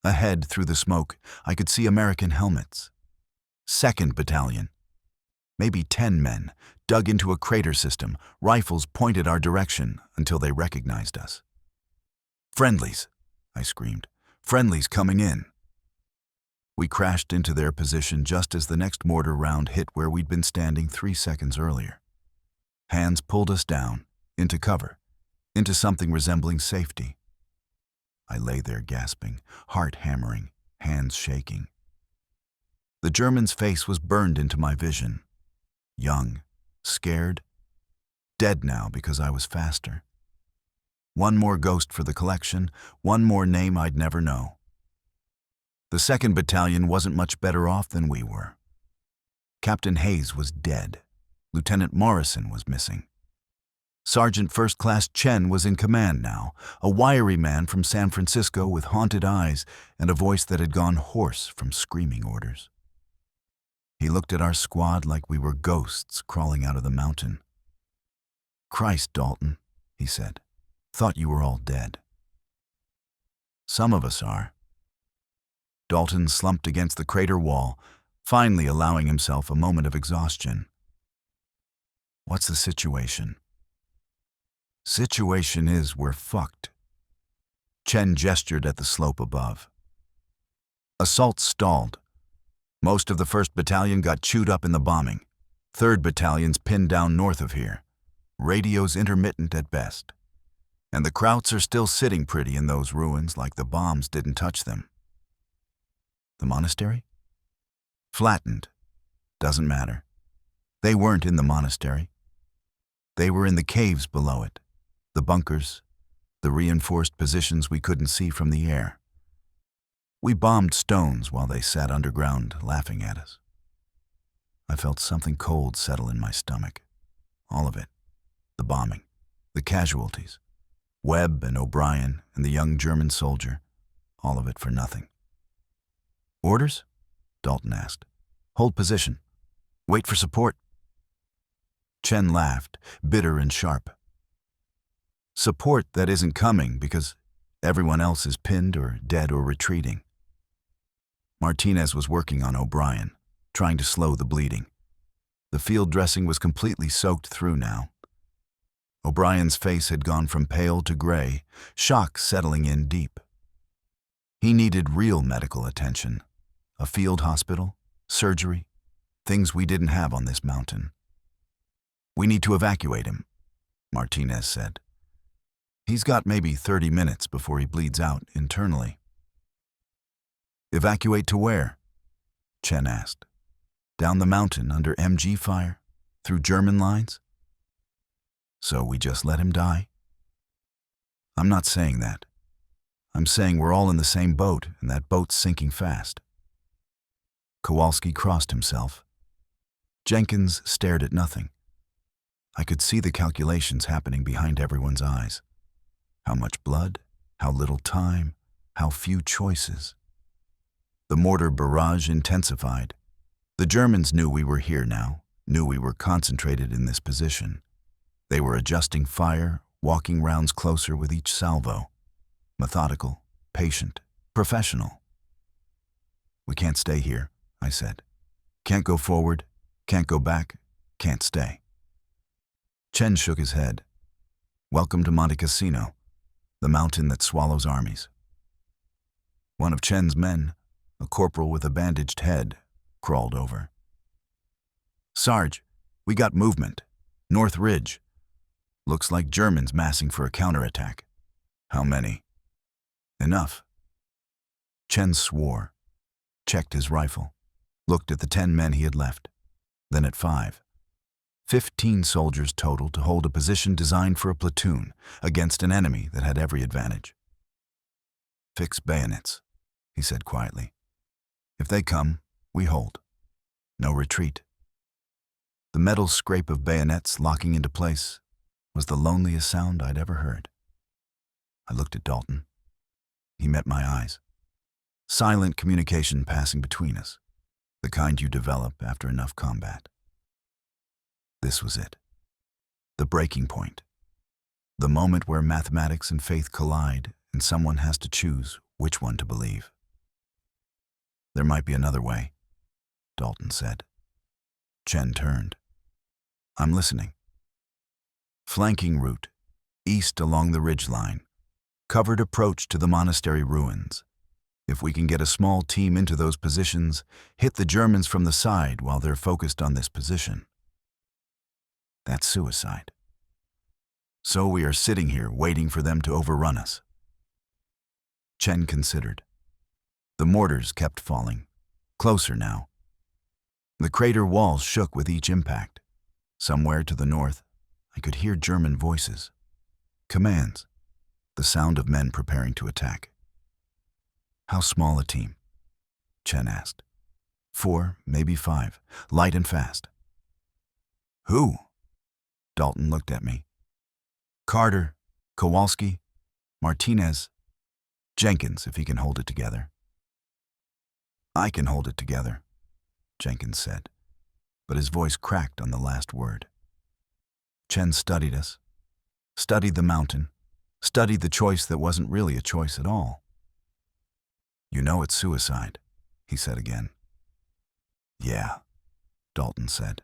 Ahead, through the smoke, I could see American helmets. 2nd Battalion. Maybe 10 men, dug into a crater system, rifles pointed our direction until they recognized us. "Friendlies," I screamed. "Friendlies coming in." We crashed into their position just as the next mortar round hit where we'd been standing 3 seconds earlier. Hands pulled us down, into cover, into something resembling safety. I lay there gasping, heart hammering, hands shaking. The German's face was burned into my vision. Young, scared, dead now because I was faster. One more ghost for the collection, one more name I'd never know. The 2nd Battalion wasn't much better off than we were. Captain Hayes was dead. Lieutenant Morrison was missing. Sergeant First Class Chen was in command now, a wiry man from San Francisco with haunted eyes and a voice that had gone hoarse from screaming orders. He looked at our squad like we were ghosts crawling out of the mountain. "Christ, Dalton," he said. "Thought you were all dead." "Some of us are." Dalton slumped against the crater wall, finally allowing himself a moment of exhaustion. "What's the situation?" "Situation is we're fucked." Chen gestured at the slope above. Assault stalled. Most of the 1st Battalion got chewed up in the bombing. 3rd Battalion's pinned down north of here. Radios intermittent at best. And the Krauts are still sitting pretty in those ruins like the bombs didn't touch them. The monastery? Flattened. Doesn't matter. They weren't in the monastery. They were in the caves below it, the bunkers, the reinforced positions we couldn't see from the air. We bombed stones while they sat underground laughing at us. I felt something cold settle in my stomach. All of it. The bombing, the casualties, Webb and O'Brien and the young German soldier, all of it for nothing. "Orders?" Dalton asked. "Hold position. Wait for support." Chen laughed, bitter and sharp. "Support that isn't coming because everyone else is pinned or dead or retreating." Martinez was working on O'Brien, trying to slow the bleeding. The field dressing was completely soaked through now. O'Brien's face had gone from pale to gray, shock settling in deep. He needed real medical attention. A field hospital, surgery, things we didn't have on this mountain. "We need to evacuate him," Martinez said. "He's got maybe 30 minutes before he bleeds out internally." "Evacuate to where?" Chen asked. "Down the mountain under MG fire? Through German lines?" "So we just let him die?" "I'm not saying that. I'm saying we're all in the same boat and that boat's sinking fast." Kowalski crossed himself. Jenkins stared at nothing. I could see the calculations happening behind everyone's eyes. How much blood, how little time, how few choices. The mortar barrage intensified. The Germans knew we were here now, knew we were concentrated in this position. They were adjusting fire, walking rounds closer with each salvo. Methodical, patient, professional. "We can't stay here," I said. "Can't go forward, can't go back, can't stay." Chen shook his head. Welcome to Monte Cassino, the mountain that swallows armies. One of Chen's men, a corporal with a bandaged head, crawled over. Sarge, we got movement. North Ridge. Looks like Germans massing for a counterattack. How many? Enough. Chen swore, checked his rifle, looked at the 10 men he had left, then at 5. 15 soldiers total to hold a position designed for a platoon against an enemy that had every advantage. Fix bayonets, he said quietly. If they come, we hold. No retreat. The metal scrape of bayonets locking into place was the loneliest sound I'd ever heard. I looked at Dalton. He met my eyes. Silent communication passing between us, the kind you develop after enough combat. This was it. The breaking point. The moment where mathematics and faith collide and someone has to choose which one to believe. There might be another way, Dalton said. Chen turned. I'm listening. Flanking route, east along the ridgeline. Covered approach to the monastery ruins. If we can get a small team into those positions, hit the Germans from the side while they're focused on this position. That's suicide. So we are sitting here waiting for them to overrun us. Chen considered. The mortars kept falling, closer now. The crater walls shook with each impact. Somewhere to the north, I could hear German voices. Commands. The sound of men preparing to attack. How small a team? Chen asked. 4, maybe 5, light and fast. Who? Dalton looked at me. Carter, Kowalski, Martinez, Jenkins, if he can hold it together. I can hold it together, Jenkins said, but his voice cracked on the last word. Chen studied us, studied the mountain, studied the choice that wasn't really a choice at all. You know it's suicide, he said again. Yeah, Dalton said.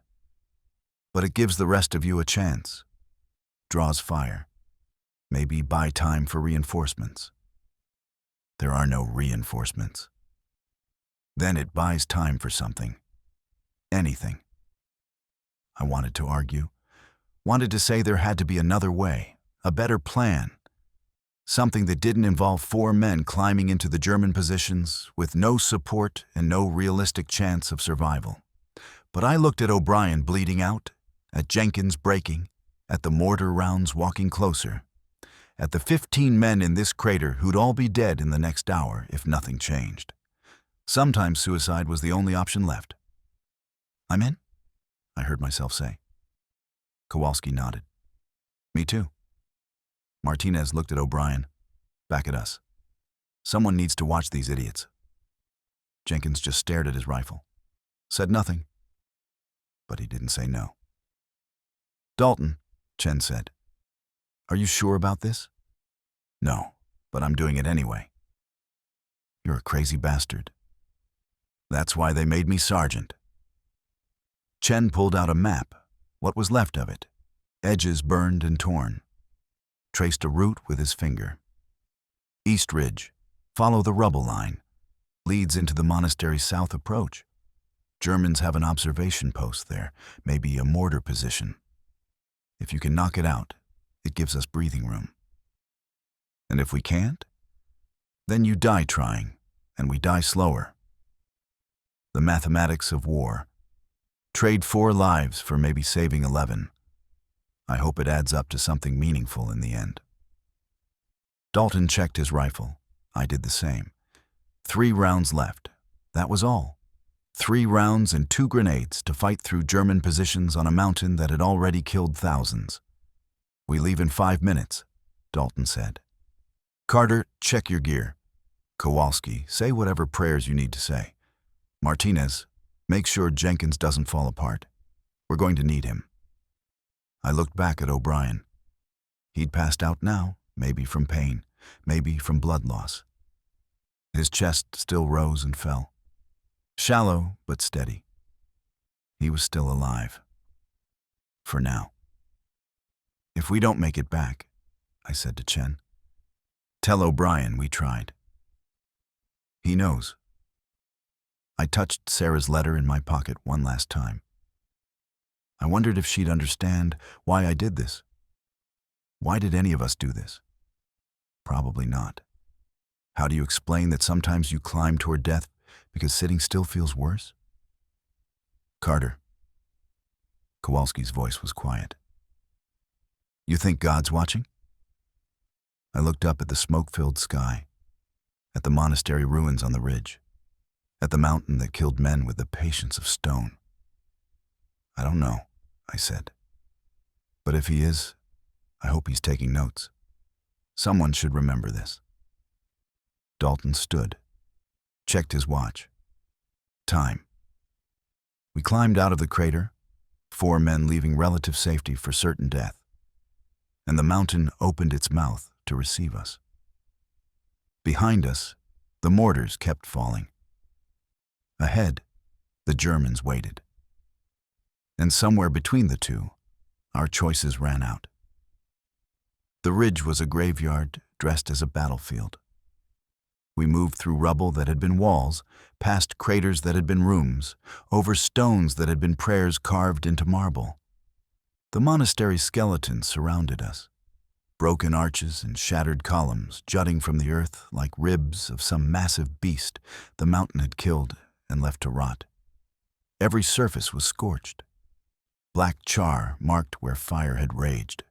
But it gives the rest of you a chance. Draws fire. Maybe buy time for reinforcements. There are no reinforcements. Then it buys time for something. Anything. I wanted to argue. Wanted to say there had to be another way, a better plan. Something that didn't involve 4 men climbing into the German positions with no support and no realistic chance of survival. But I looked at O'Brien bleeding out, at Jenkins breaking, at the mortar rounds walking closer, at the 15 men in this crater who'd all be dead in the next hour if nothing changed. Sometimes suicide was the only option left. I'm in, I heard myself say. Kowalski nodded. Me too. Martinez looked at O'Brien, back at us. Someone needs to watch these idiots. Jenkins just stared at his rifle, said nothing, but he didn't say no. Dalton, Chen said. Are you sure about this? No, but I'm doing it anyway. You're a crazy bastard. That's why they made me sergeant. Chen pulled out a map, what was left of it, edges burned and torn. Traced a route with his finger. East Ridge, follow the rubble line, leads into the monastery's south approach. Germans have an observation post there, maybe a mortar position. If you can knock it out, it gives us breathing room. And if we can't, then you die trying, and we die slower. The mathematics of war. Trade 4 lives for maybe saving 11. I hope it adds up to something meaningful in the end. Dalton checked his rifle. I did the same. 3 rounds left. That was all. 3 rounds and 2 grenades to fight through German positions on a mountain that had already killed thousands. We leave in 5 minutes, Dalton said. Carter, check your gear. Kowalski, say whatever prayers you need to say. Martinez, make sure Jenkins doesn't fall apart. We're going to need him. I looked back at O'Brien. He'd passed out now, maybe from pain, maybe from blood loss. His chest still rose and fell. Shallow, but steady. He was still alive. For now. If we don't make it back, I said to Chen, tell O'Brien we tried. He knows. I touched Sarah's letter in my pocket one last time. I wondered if she'd understand why I did this. Why did any of us do this? Probably not. How do you explain that sometimes you climb toward death because sitting still feels worse? Carter. Kowalski's voice was quiet. You think God's watching? I looked up at the smoke-filled sky, at the monastery ruins on the ridge, at the mountain that killed men with the patience of stone. I don't know, I said. But if he is, I hope he's taking notes. Someone should remember this. Dalton stood, checked his watch. Time. We climbed out of the crater, 4 men leaving relative safety for certain death, and the mountain opened its mouth to receive us. Behind us, the mortars kept falling. Ahead, the Germans waited. And somewhere between the two, our choices ran out. The ridge was a graveyard dressed as a battlefield. We moved through rubble that had been walls, past craters that had been rooms, over stones that had been prayers carved into marble. The monastery skeletons surrounded us, broken arches and shattered columns jutting from the earth like ribs of some massive beast the mountain had killed and left to rot. Every surface was scorched. Black char marked where fire had raged.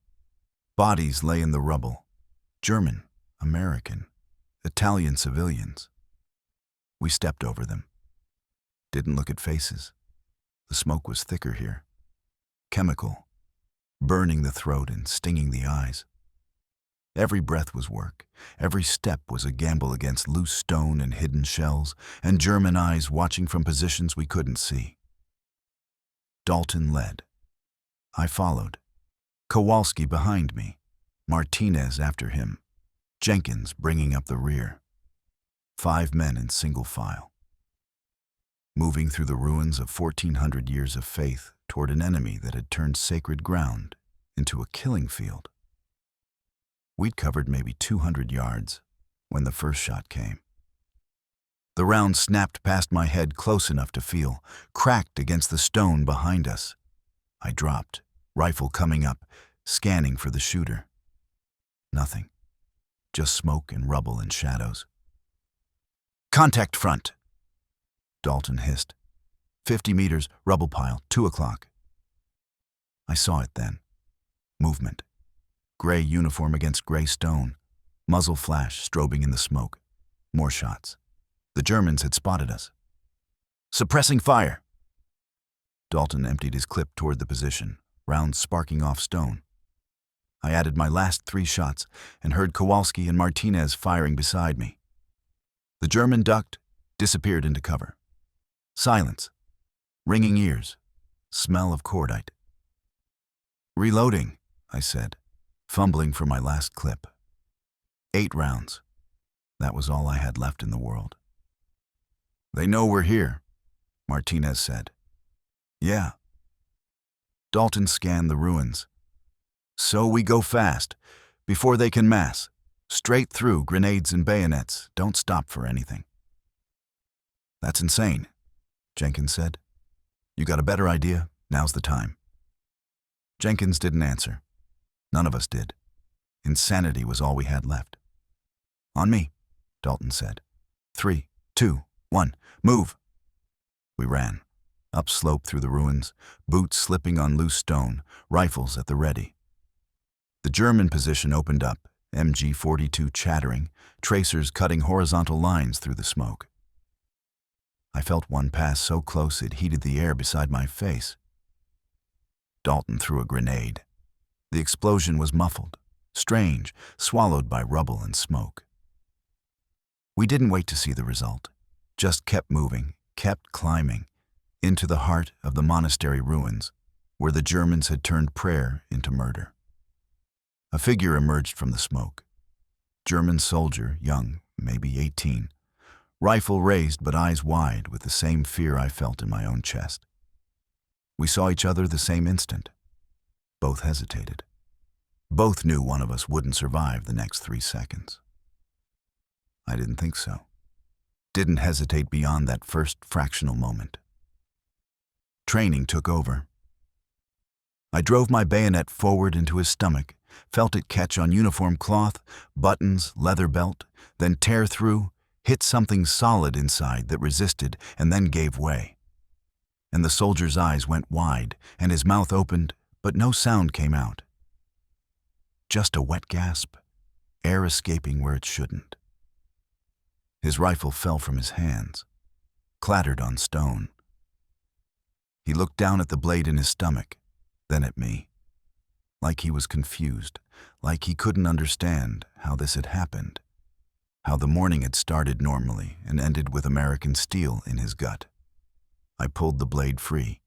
Bodies lay in the rubble, German, American, Italian civilians. We stepped over them. Didn't look at faces. The smoke was thicker here. Chemical, burning the throat and stinging the eyes. Every breath was work. Every step was a gamble against loose stone and hidden shells, and German eyes watching from positions we couldn't see. Dalton led. I followed. Kowalski behind me. Martinez after him. Jenkins bringing up the rear. 5 men in single file. Moving through the ruins of 1,400 years of faith toward an enemy that had turned sacred ground into a killing field. We'd covered maybe 200 yards when the first shot came. The round snapped past my head close enough to feel, cracked against the stone behind us. I dropped, rifle coming up, scanning for the shooter. Nothing. Just smoke and rubble and shadows. Contact front, Dalton hissed. 50 meters, rubble pile, 2 o'clock. I saw it then. Movement. Gray uniform against gray stone. Muzzle flash strobing in the smoke. More shots. The Germans had spotted us. Suppressing fire. Dalton emptied his clip toward the position, rounds sparking off stone. I added my last 3 shots and heard Kowalski and Martinez firing beside me. The German ducked, disappeared into cover. Silence. Ringing ears. Smell of cordite. Reloading, I said, fumbling for my last clip. 8 rounds. That was all I had left in the world. They know we're here, Martinez said. Yeah. Dalton scanned the ruins. So we go fast, before they can mass. Straight through, grenades and bayonets. Don't stop for anything. That's insane, Jenkins said. You got a better idea? Now's the time. Jenkins didn't answer. None of us did. Insanity was all we had left. On me, Dalton said. 3, 2, 1, move. We ran, upslope through the ruins, boots slipping on loose stone, rifles at the ready. The German position opened up, MG-42 chattering, tracers cutting horizontal lines through the smoke. I felt one pass so close it heated the air beside my face. Dalton threw a grenade. The explosion was muffled, strange, swallowed by rubble and smoke. We didn't wait to see the result, just kept moving, kept climbing, into the heart of the monastery ruins, where the Germans had turned prayer into murder. A figure emerged from the smoke. German soldier, young, maybe 18. Rifle raised but eyes wide with the same fear I felt in my own chest. We saw each other the same instant. Both hesitated. Both knew one of us wouldn't survive the next 3 seconds. I didn't think so. Didn't hesitate beyond that first fractional moment. Training took over. I drove my bayonet forward into his stomach, felt it catch on uniform cloth, buttons, leather belt, then tear through, hit something solid inside that resisted and then gave way. And the soldier's eyes went wide and his mouth opened, but no sound came out. Just a wet gasp, air escaping where it shouldn't. His rifle fell from his hands, clattered on stone. He looked down at the blade in his stomach, then at me, like he was confused, like he couldn't understand how this had happened, how the morning had started normally and ended with American steel in his gut. I pulled the blade free,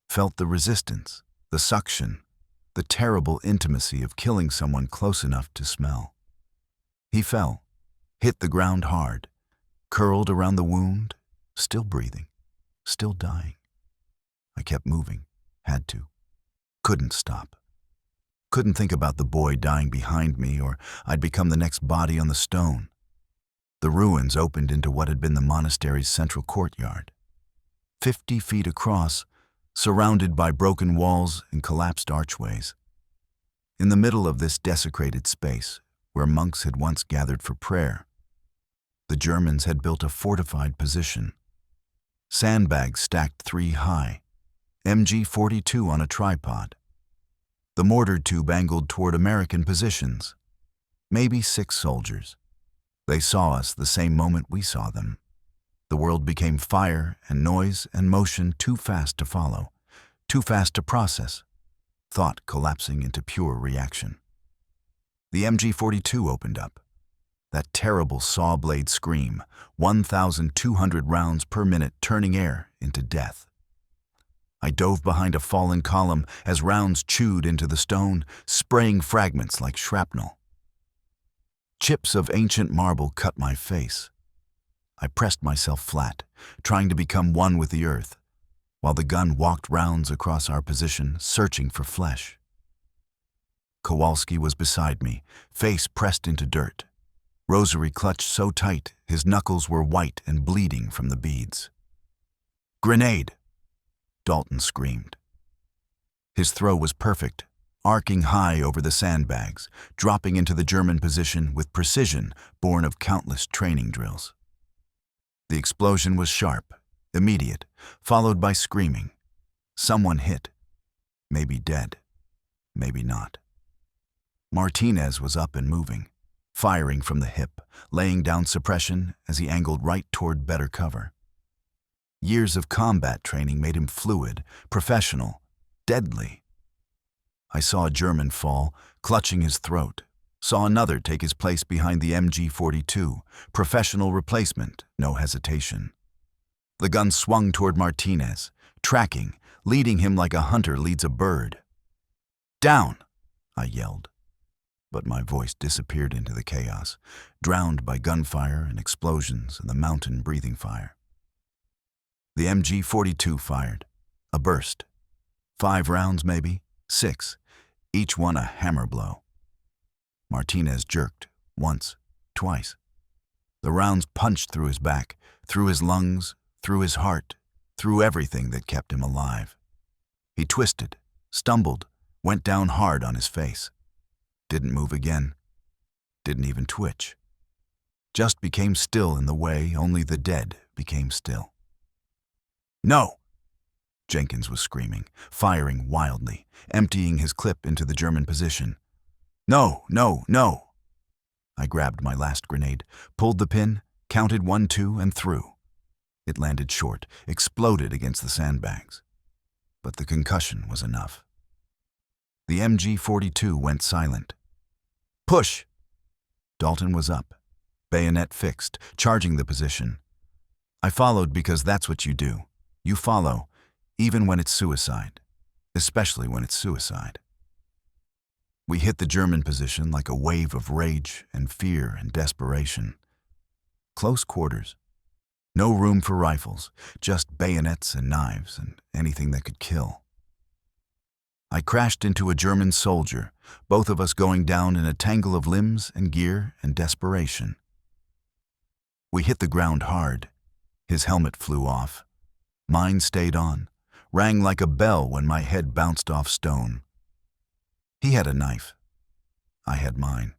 felt the resistance, the suction, the terrible intimacy of killing someone close enough to smell. He fell, hit the ground hard, curled around the wound, still breathing, still dying. I kept moving, had to. Couldn't stop. Couldn't think about the boy dying behind me or I'd become the next body on the stone. The ruins opened into what had been the monastery's central courtyard. 50 feet across, surrounded by broken walls and collapsed archways. In the middle of this desecrated space, where monks had once gathered for prayer, the Germans had built a fortified position. Sandbags stacked 3 high, MG-42 on a tripod. The mortar tube angled toward American positions. Maybe 6 soldiers. They saw us the same moment we saw them. The world became fire and noise and motion too fast to follow, too fast to process, thought collapsing into pure reaction. The MG-42 opened up. That terrible saw blade scream, 1,200 rounds per minute turning air into death. I dove behind a fallen column as rounds chewed into the stone, spraying fragments like shrapnel. Chips of ancient marble cut my face. I pressed myself flat, trying to become one with the earth, while the gun walked rounds across our position, searching for flesh. Kowalski was beside me, face pressed into dirt. Rosary clutched so tight, his knuckles were white and bleeding from the beads. "Grenade!" Dalton screamed. His throw was perfect, arcing high over the sandbags, dropping into the German position with precision born of countless training drills. The explosion was sharp, immediate, followed by screaming. Someone hit. Maybe dead. Maybe not. Martinez was up and moving, firing from the hip, laying down suppression as he angled right toward better cover. Years of combat training made him fluid, professional, deadly. I saw a German fall, clutching his throat. Saw another take his place behind the MG-42, professional replacement, no hesitation. The gun swung toward Martinez, tracking, leading him like a hunter leads a bird. "Down!" I yelled. But my voice disappeared into the chaos, drowned by gunfire and explosions and the mountain breathing fire. The MG-42 fired. A burst. 5 rounds maybe, 6, each one a hammer blow. Martinez jerked, once, twice. The rounds punched through his back, through his lungs, through his heart, through everything that kept him alive. He twisted, stumbled, went down hard on his face. Didn't move again. Didn't even twitch. Just became still in the way only the dead became still. "No!" Jenkins was screaming, firing wildly, emptying his clip into the German position. "No, no, no!" I grabbed my last grenade, pulled the pin, counted 1, 2, and threw. It landed short, exploded against the sandbags. But the concussion was enough. The MG-42 went silent. "Push!" Dalton was up, bayonet fixed, charging the position. I followed because that's what you do. You follow, even when it's suicide, especially when it's suicide. We hit the German position like a wave of rage and fear and desperation. Close quarters. No room for rifles, just bayonets and knives and anything that could kill. I crashed into a German soldier, both of us going down in a tangle of limbs and gear and desperation. We hit the ground hard. His helmet flew off. Mine stayed on, rang like a bell when my head bounced off stone. He had a knife. I had mine.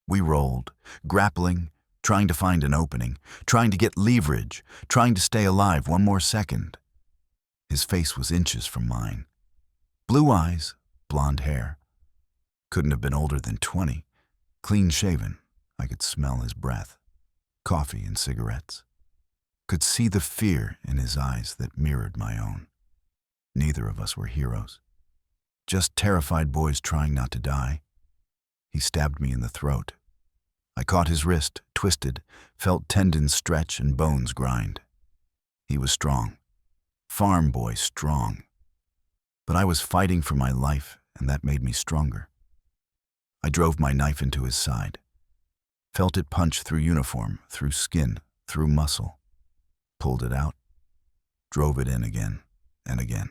We rolled, grappling, trying to find an opening, trying to get leverage, trying to stay alive one more second. His face was inches from mine. Blue eyes, blonde hair. Couldn't have been older than 20. Clean shaven, I could smell his breath. Coffee and cigarettes. Could see the fear in his eyes that mirrored my own. Neither of us were heroes. Just terrified boys trying not to die. He stabbed me in the throat. I caught his wrist, twisted, felt tendons stretch and bones grind. He was strong. Farm boy strong. But I was fighting for my life, and that made me stronger. I drove my knife into his side. Felt it punch through uniform, through skin, through muscle. Pulled it out. Drove it in again and again.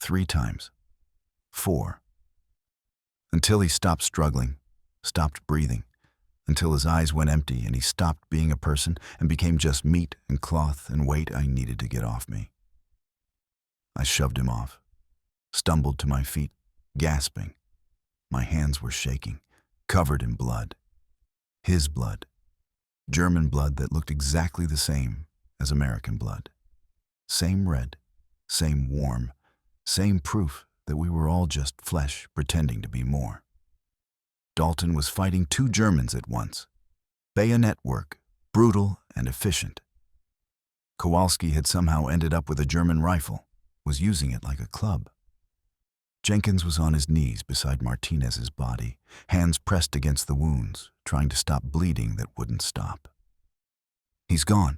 3 times. 4. Until he stopped struggling, stopped breathing, until his eyes went empty and he stopped being a person and became just meat and cloth and weight I needed to get off me. I shoved him off, stumbled to my feet, gasping. My hands were shaking, covered in blood. His blood. German blood that looked exactly the same as American blood. Same red, same warm, same proof that we were all just flesh pretending to be more. Dalton was fighting 2 Germans at once. Bayonet work, brutal and efficient. Kowalski had somehow ended up with a German rifle, was using it like a club. Jenkins was on his knees beside Martinez's body, hands pressed against the wounds, trying to stop bleeding that wouldn't stop. He's gone.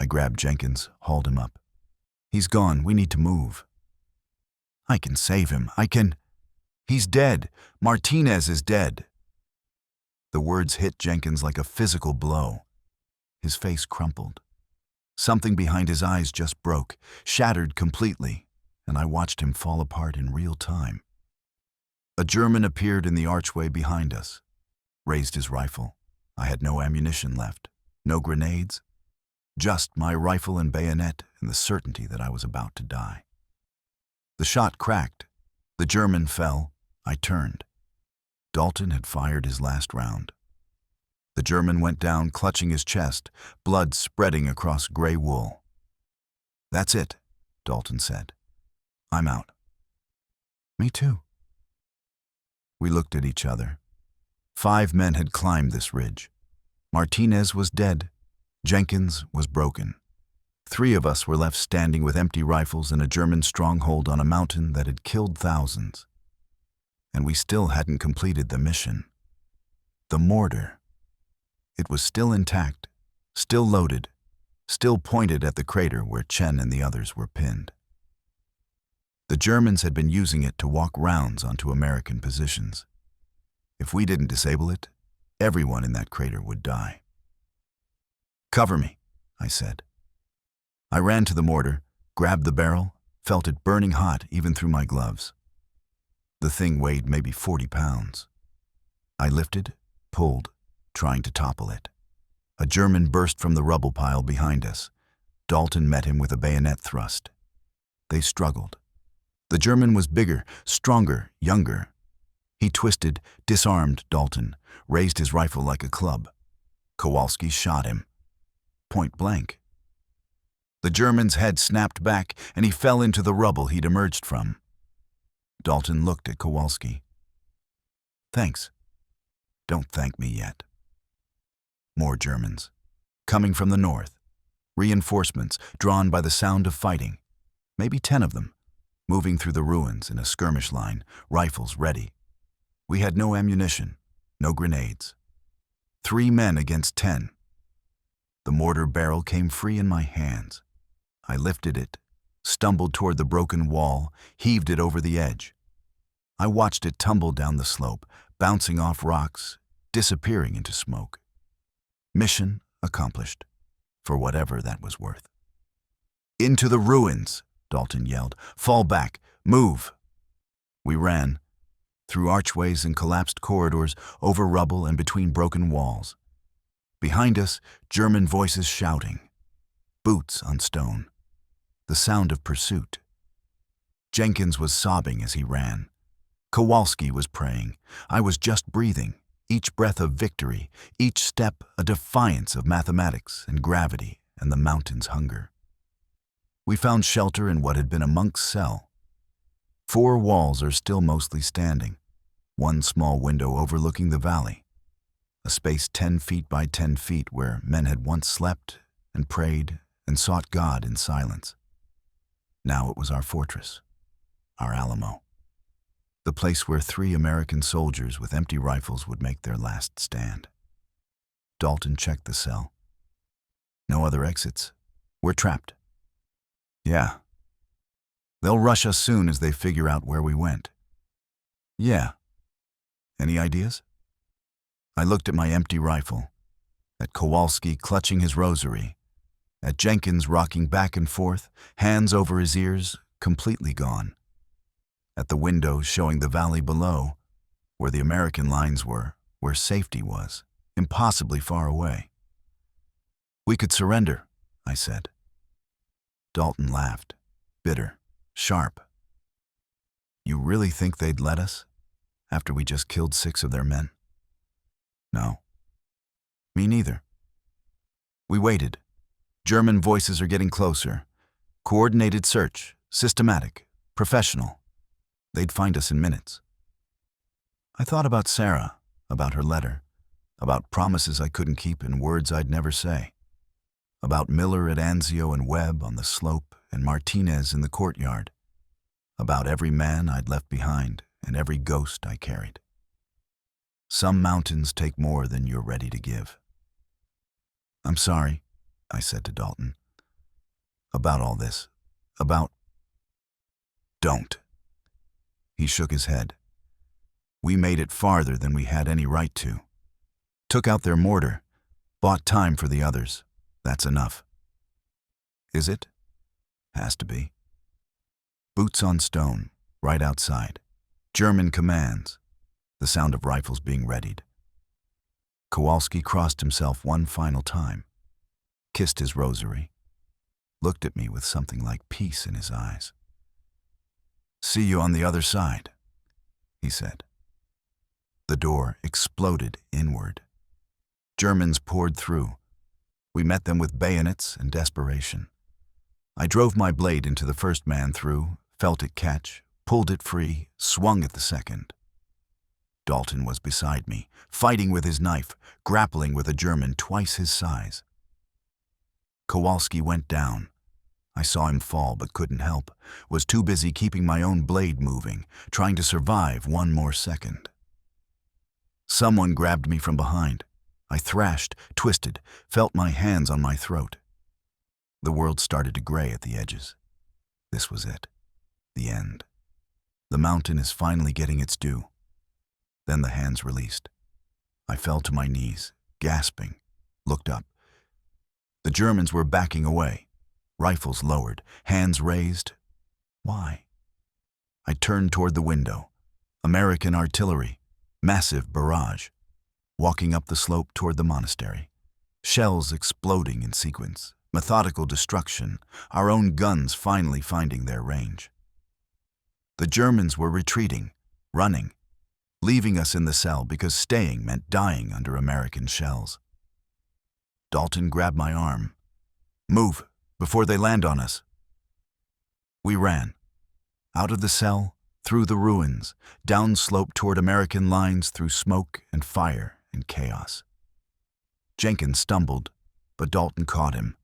I grabbed Jenkins, hauled him up. He's gone, we need to move. I can save him, I can. He's dead. Martinez is dead. The words hit Jenkins like a physical blow. His face crumpled. Something behind his eyes just broke, shattered completely, and I watched him fall apart in real time. A German appeared in the archway behind us, raised his rifle. I had no ammunition left, no grenades, just my rifle and bayonet and the certainty that I was about to die. The shot cracked. The German fell. I turned. Dalton had fired his last round. The German went down, clutching his chest, blood spreading across gray wool. "That's it," Dalton said. "I'm out." "Me too." We looked at each other. 5 men had climbed this ridge. Martinez was dead. Jenkins was broken. 3 of us were left standing with empty rifles in a German stronghold on a mountain that had killed thousands. And we still hadn't completed the mission. The mortar. It was still intact, still loaded, still pointed at the crater where Chen and the others were pinned. The Germans had been using it to walk rounds onto American positions. If we didn't disable it, everyone in that crater would die. "Cover me," I said. I ran to the mortar, grabbed the barrel, felt it burning hot even through my gloves. The thing weighed maybe 40 pounds. I lifted, pulled, trying to topple it. A German burst from the rubble pile behind us. Dalton met him with a bayonet thrust. They struggled. The German was bigger, stronger, younger. He twisted, disarmed Dalton, raised his rifle like a club. Kowalski shot him. Point blank. The German's head snapped back, and he fell into the rubble he'd emerged from. Dalton looked at Kowalski. "Thanks. Don't thank me yet." More Germans. Coming from the north. Reinforcements, drawn by the sound of fighting. Maybe 10 of them. Moving through the ruins in a skirmish line, rifles ready. We had no ammunition, no grenades. 3 men against 10. The mortar barrel came free in my hands. I lifted it, stumbled toward the broken wall, heaved it over the edge. I watched it tumble down the slope, bouncing off rocks, disappearing into smoke. Mission accomplished, for whatever that was worth. "Into the ruins," Dalton yelled. "Fall back, Move! We ran, through archways and collapsed corridors, over rubble and between broken walls. Behind us, German voices shouting. Boots on stone. The sound of pursuit. Jenkins was sobbing as he ran. Kowalski was praying. I was just breathing, each breath a victory, each step a defiance of mathematics and gravity and the mountain's hunger. We found shelter in what had been a monk's cell. 4 walls are still mostly standing, one small window overlooking the valley, a space 10 feet by 10 feet where men had once slept and prayed and sought God in silence. Now it was our fortress, our Alamo, the place where 3 American soldiers with empty rifles would make their last stand. Dalton checked the cell. No other exits. We're trapped. Yeah. They'll rush us soon as they figure out where we went. Yeah. Any ideas? I looked at my empty rifle, at Kowalski clutching his rosary, at Jenkins rocking back and forth, hands over his ears, completely gone, at the window showing the valley below, where the American lines were, where safety was, impossibly far away. We could surrender, I said. Dalton laughed, bitter, sharp. You really think they'd let us, after we just killed 6 of their men? No. Me neither. We waited. German voices are getting closer. Coordinated search, systematic, professional. They'd find us in minutes. I thought about Sarah, about her letter, about promises I couldn't keep and words I'd never say, about Miller at Anzio and Webb on the slope and Martinez in the courtyard, about every man I'd left behind and every ghost I carried. Some mountains take more than you're ready to give. I'm sorry, I said to Dalton, about all this, about... Don't. He shook his head. We made it farther than we had any right to. Took out their mortar, bought time for the others. That's enough. Is it? Has to be. Boots on stone, right outside. German commands. The sound of rifles being readied. Kowalski crossed himself one final time, kissed his rosary, looked at me with something like peace in his eyes. See you on the other side, he said. The door exploded inward. Germans poured through. We met them with bayonets and desperation. I drove my blade into the first man through, felt it catch, pulled it free, swung at the second. Dalton was beside me, fighting with his knife, grappling with a German twice his size. Kowalski went down. I saw him fall but couldn't help, was too busy keeping my own blade moving, trying to survive one more second. Someone grabbed me from behind. I thrashed, twisted, felt my hands on my throat. The world started to gray at the edges. This was it. The end. The mountain is finally getting its due. Then the hands released. I fell to my knees, gasping, looked up. The Germans were backing away, rifles lowered, hands raised. Why? I turned toward the window. American artillery, massive barrage, walking up the slope toward the monastery. Shells exploding in sequence, methodical destruction, our own guns finally finding their range. The Germans were retreating, running, leaving us in the cell because staying meant dying under American shells. Dalton grabbed my arm. Move, before they land on us. We ran. Out of the cell, through the ruins, down slope toward American lines through smoke and fire and chaos. Jenkins stumbled, but Dalton caught him,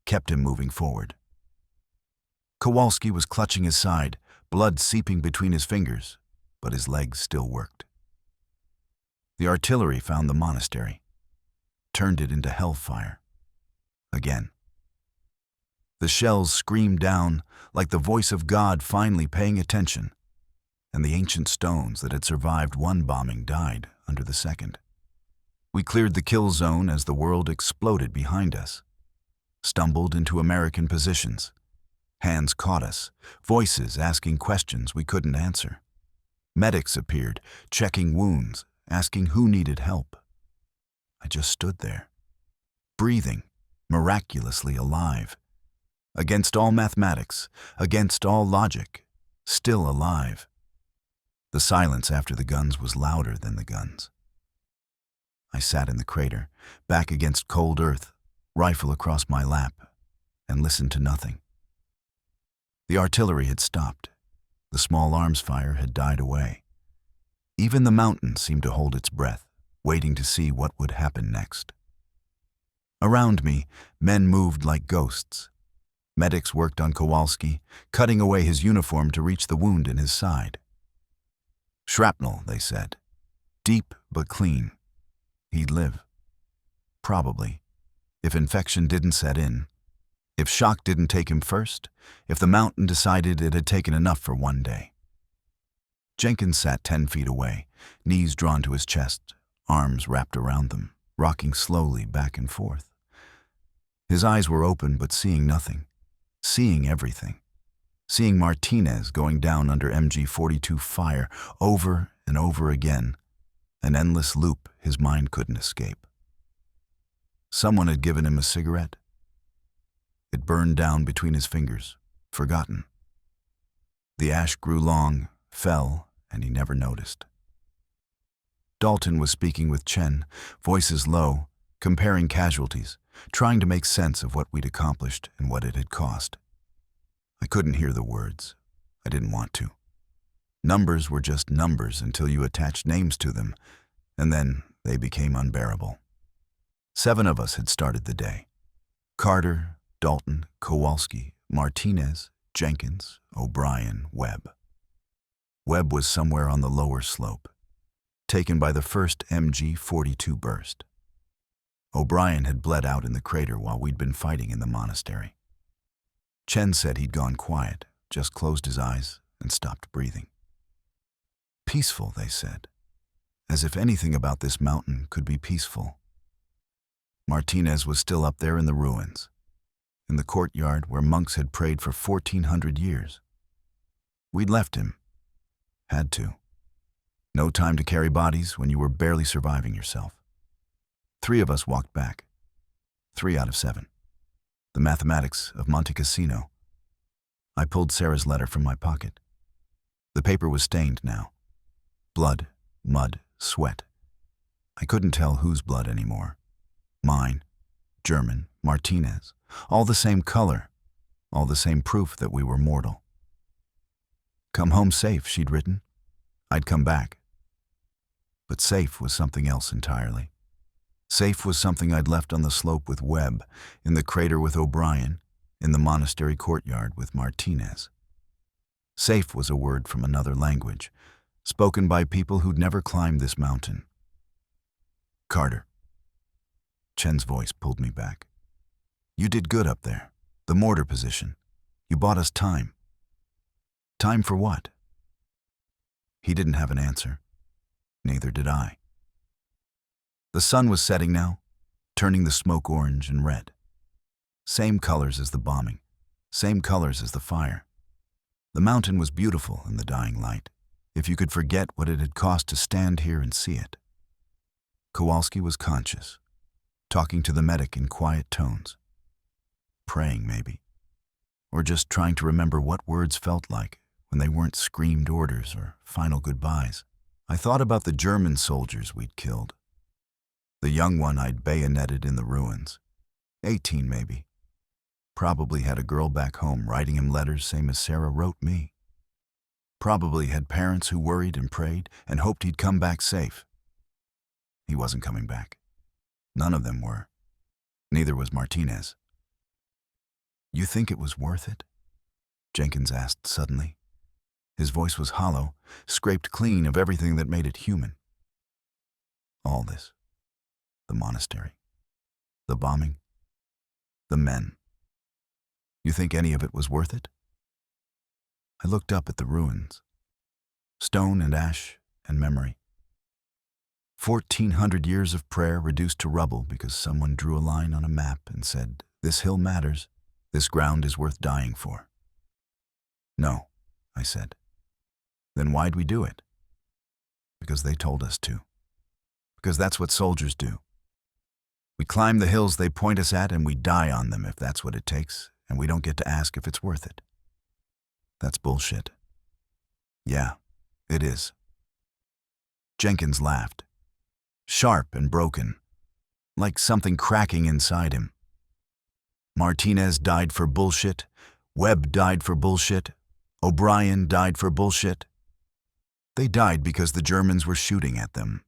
kept him moving forward. Kowalski was clutching his side, blood seeping between his fingers, but his legs still worked. The artillery found the monastery, turned it into hellfire. Again. The shells screamed down like the voice of God finally paying attention, and the ancient stones that had survived one bombing died under the second. We cleared the kill zone as the world exploded behind us, stumbled into American positions, Hands caught us, voices asking questions we couldn't answer. Medics appeared, checking wounds, asking who needed help. I just stood there, breathing, miraculously alive. Against all mathematics, against all logic, still alive. The silence after the guns was louder than the guns. I sat in the crater, back against cold earth, rifle across my lap, and listened to nothing. The artillery had stopped. The small arms fire had died away. Even the mountain seemed to hold its breath, waiting to see what would happen next. Around me, men moved like ghosts. Medics worked on Kowalski, cutting away his uniform to reach the wound in his side. Shrapnel, they said. Deep but clean. He'd live. Probably. If infection didn't set in. If shock didn't take him first. If the mountain decided it had taken enough for one day. Jenkins sat 10 feet away, knees drawn to his chest, arms wrapped around them, rocking slowly back and forth. His eyes were open but seeing nothing. Seeing everything. Seeing Martinez going down under MG-42 fire over and over again, an endless loop his mind couldn't escape. Someone had given him a cigarette. It burned down between his fingers, forgotten. The ash grew long, fell, and he never noticed. Dalton was speaking with Chen, voices low, comparing casualties, trying to make sense of what we'd accomplished and what it had cost. I couldn't hear the words. I didn't want to. Numbers were just numbers until you attached names to them, and then they became unbearable. 7 of us had started the day. Carter, Dalton, Kowalski, Martinez, Jenkins, O'Brien, Webb. Webb was somewhere on the lower slope, taken by the first MG-42 burst. O'Brien had bled out in the crater while we'd been fighting in the monastery. Chen said he'd gone quiet, just closed his eyes and stopped breathing. Peaceful, they said, as if anything about this mountain could be peaceful. Martinez was still up there in the ruins, in the courtyard where monks had prayed for 1,400 years. We'd left him. Had to. No time to carry bodies when you were barely surviving yourself. 3 of us walked back. 3 out of 7. The mathematics of Monte Cassino. I pulled Sarah's letter from my pocket. The paper was stained now. Blood, mud, sweat. I couldn't tell whose blood anymore. Mine, German, Martinez. All the same color. All the same proof that we were mortal. Come home safe, she'd written. I'd come back. But safe was something else entirely. Safe was something I'd left on the slope with Webb, in the crater with O'Brien, in the monastery courtyard with Martinez. Safe was a word from another language, spoken by people who'd never climbed this mountain. Carter. Chen's voice pulled me back. You did good up there. The mortar position. You bought us time. Time for what? He didn't have an answer. Neither did I. The sun was setting now, turning the smoke orange and red. Same colors as the bombing, same colors as the fire. The mountain was beautiful in the dying light, if you could forget what it had cost to stand here and see it. Kowalski was conscious, talking to the medic in quiet tones. Praying, maybe. Or just trying to remember what words felt like when they weren't screamed orders or final goodbyes. I thought about the German soldiers we'd killed. The young one I'd bayoneted in the ruins. 18 maybe. Probably had a girl back home writing him letters same as Sarah wrote me. Probably had parents who worried and prayed and hoped he'd come back safe. He wasn't coming back. None of them were. Neither was Martinez. You think it was worth it? Jenkins asked suddenly. His voice was hollow, scraped clean of everything that made it human. All this. The monastery. The bombing. The men. You think any of it was worth it? I looked up at the ruins. Stone and ash and memory. 1,400 years of prayer reduced to rubble because someone drew a line on a map and said, "This hill matters. This ground is worth dying for." No, I said. Then why'd we do it? Because they told us to. Because that's what soldiers do. We climb the hills they point us at and we die on them if that's what it takes, and we don't get to ask if it's worth it. That's bullshit. Yeah, it is. Jenkins laughed. Sharp and broken, like something cracking inside him. Martinez died for bullshit. Webb died for bullshit. O'Brien died for bullshit. They died because the Germans were shooting at them.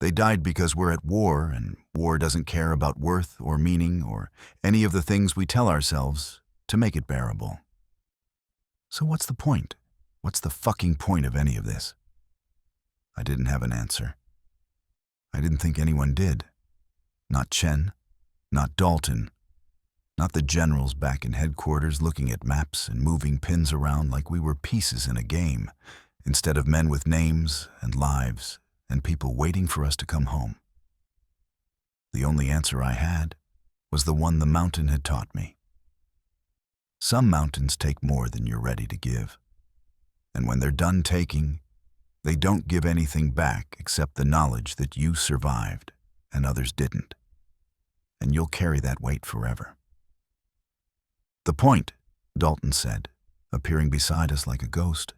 They died because we're at war, and war doesn't care about worth or meaning or any of the things we tell ourselves to make it bearable. So what's the point? What's the fucking point of any of this? I didn't have an answer. I didn't think anyone did. Not Chen, not Dalton, not the generals back in headquarters looking at maps and moving pins around like we were pieces in a game, instead of men with names and lives and people waiting for us to come home. The only answer I had was the one the mountain had taught me. Some mountains take more than you're ready to give. And when they're done taking, they don't give anything back except the knowledge that you survived and others didn't. And you'll carry that weight forever. The point, Dalton said, appearing beside us like a ghost,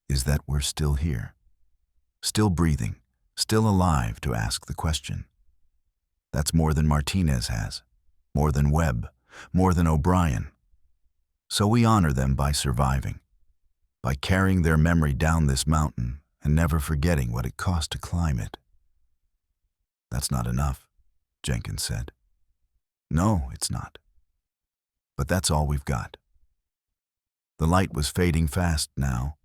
is that we're still here, still breathing, still alive to ask the question. That's more than Martinez has, more than Webb, more than O'Brien. So we honor them by surviving, by carrying their memory down this mountain and never forgetting what it cost to climb it. That's not enough, Jenkins said. No, it's not. But that's all we've got. The light was fading fast now.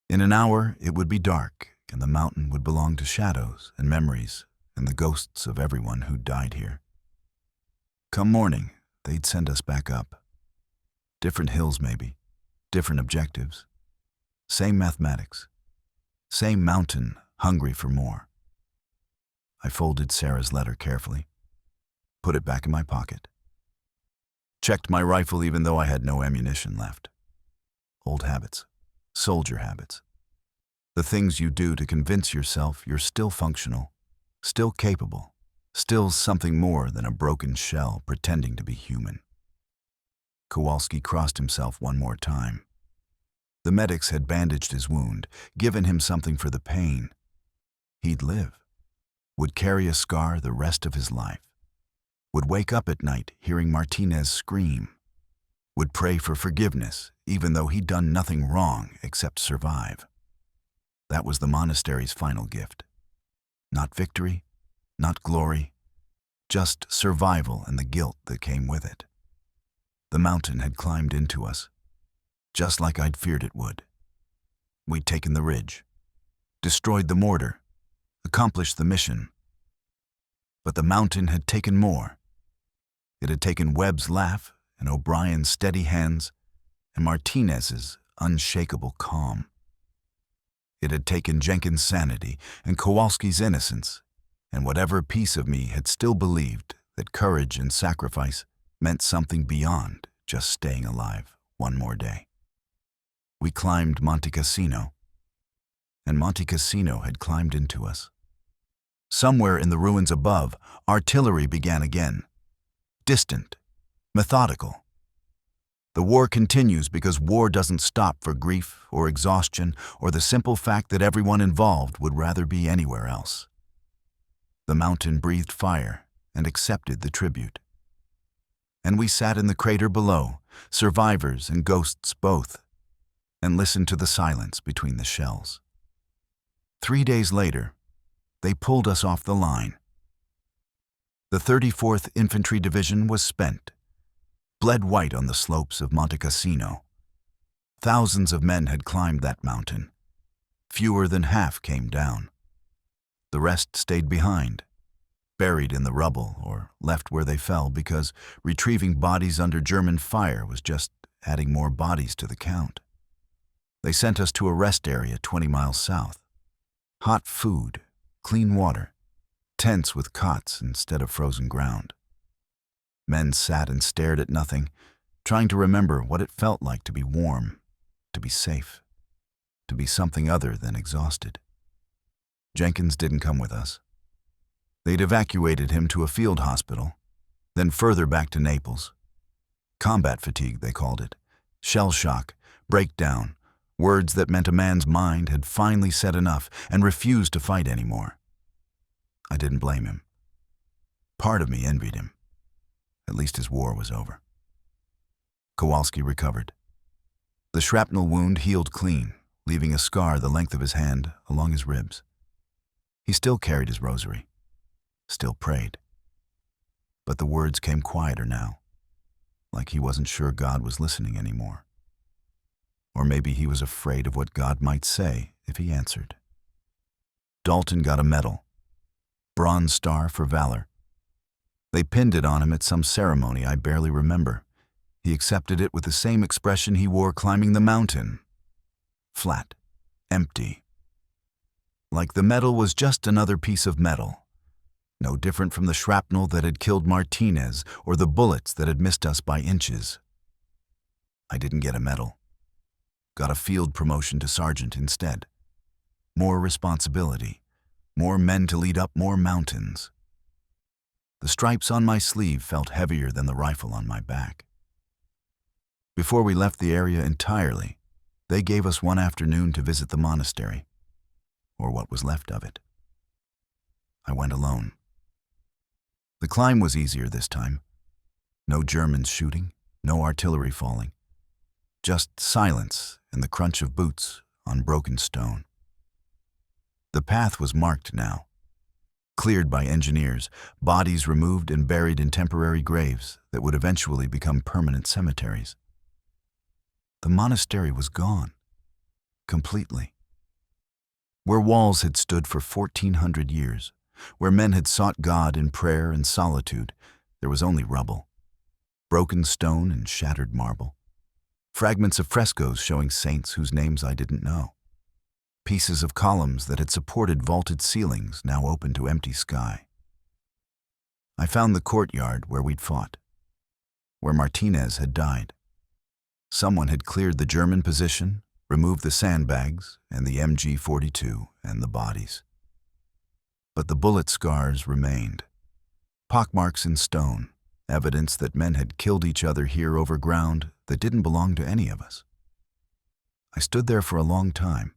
In an hour, it would be dark, and the mountain would belong to shadows and memories and the ghosts of everyone who died here. Come morning, they'd send us back up. Different hills, maybe. Different objectives. Same mathematics. Same mountain, hungry for more. I folded Sarah's letter carefully, put it back in my pocket. Checked my rifle even though I had no ammunition left. Old habits. Soldier habits. The things you do to convince yourself you're still functional, still capable, still something more than a broken shell pretending to be human. Kowalski crossed himself one more time. The medics had bandaged his wound, given him something for the pain. He'd live, would carry a scar the rest of his life, would wake up at night hearing Martinez scream, would pray for forgiveness even though he'd done nothing wrong except survive. That was the monastery's final gift. Not victory, not glory, just survival and the guilt that came with it. The mountain had climbed into us, just like I'd feared it would. We'd taken the ridge, destroyed the mortar, accomplished the mission. But the mountain had taken more. It had taken Webb's laugh and O'Brien's steady hands and Martinez's unshakable calm. It had taken Jenkins' sanity and Kowalski's innocence, and whatever piece of me had still believed that courage and sacrifice meant something beyond just staying alive one more day. We climbed Monte Cassino, and Monte Cassino had climbed into us. Somewhere in the ruins above, artillery began again, distant, methodical. The war continues because war doesn't stop for grief or exhaustion or the simple fact that everyone involved would rather be anywhere else. The mountain breathed fire and accepted the tribute. And we sat in the crater below, survivors and ghosts both, and listened to the silence between the shells. 3 days later, they pulled us off the line. The 34th Infantry Division was spent, bled white on the slopes of Monte Cassino. Thousands of men had climbed that mountain. Fewer than half came down. The rest stayed behind, buried in the rubble or left where they fell because retrieving bodies under German fire was just adding more bodies to the count. They sent us to a rest area 20 miles south. Hot food, clean water, tents with cots instead of frozen ground. Men sat and stared at nothing, trying to remember what it felt like to be warm, to be safe, to be something other than exhausted. Jenkins didn't come with us. They'd evacuated him to a field hospital, then further back to Naples. Combat fatigue, they called it. Shell shock, breakdown, words that meant a man's mind had finally said enough and refused to fight anymore. I didn't blame him. Part of me envied him. At least his war was over. Kowalski recovered. The shrapnel wound healed clean, leaving a scar the length of his hand along his ribs. He still carried his rosary, still prayed. But the words came quieter now, like he wasn't sure God was listening anymore. Or maybe he was afraid of what God might say if he answered. Dalton got a medal, Bronze Star for Valor. They pinned it on him at some ceremony I barely remember. He accepted it with the same expression he wore climbing the mountain. Flat, empty. Like the medal was just another piece of metal, no different from the shrapnel that had killed Martinez or the bullets that had missed us by inches. I didn't get a medal. Got a field promotion to sergeant instead. More responsibility, more men to lead up more mountains. The stripes on my sleeve felt heavier than the rifle on my back. Before we left the area entirely, they gave us one afternoon to visit the monastery, or what was left of it. I went alone. The climb was easier this time. No Germans shooting, no artillery falling. Just silence and the crunch of boots on broken stone. The path was marked now, cleared by engineers, bodies removed and buried in temporary graves that would eventually become permanent cemeteries. The monastery was gone, completely. Where walls had stood for 1,400 years, where men had sought God in prayer and solitude, there was only rubble, broken stone and shattered marble, fragments of frescoes showing saints whose names I didn't know, pieces of columns that had supported vaulted ceilings now open to empty sky. I found the courtyard where we'd fought, where Martinez had died. Someone had cleared the German position, removed the sandbags and the MG-42 and the bodies. But the bullet scars remained, pockmarks in stone, evidence that men had killed each other here over ground that didn't belong to any of us. I stood there for a long time,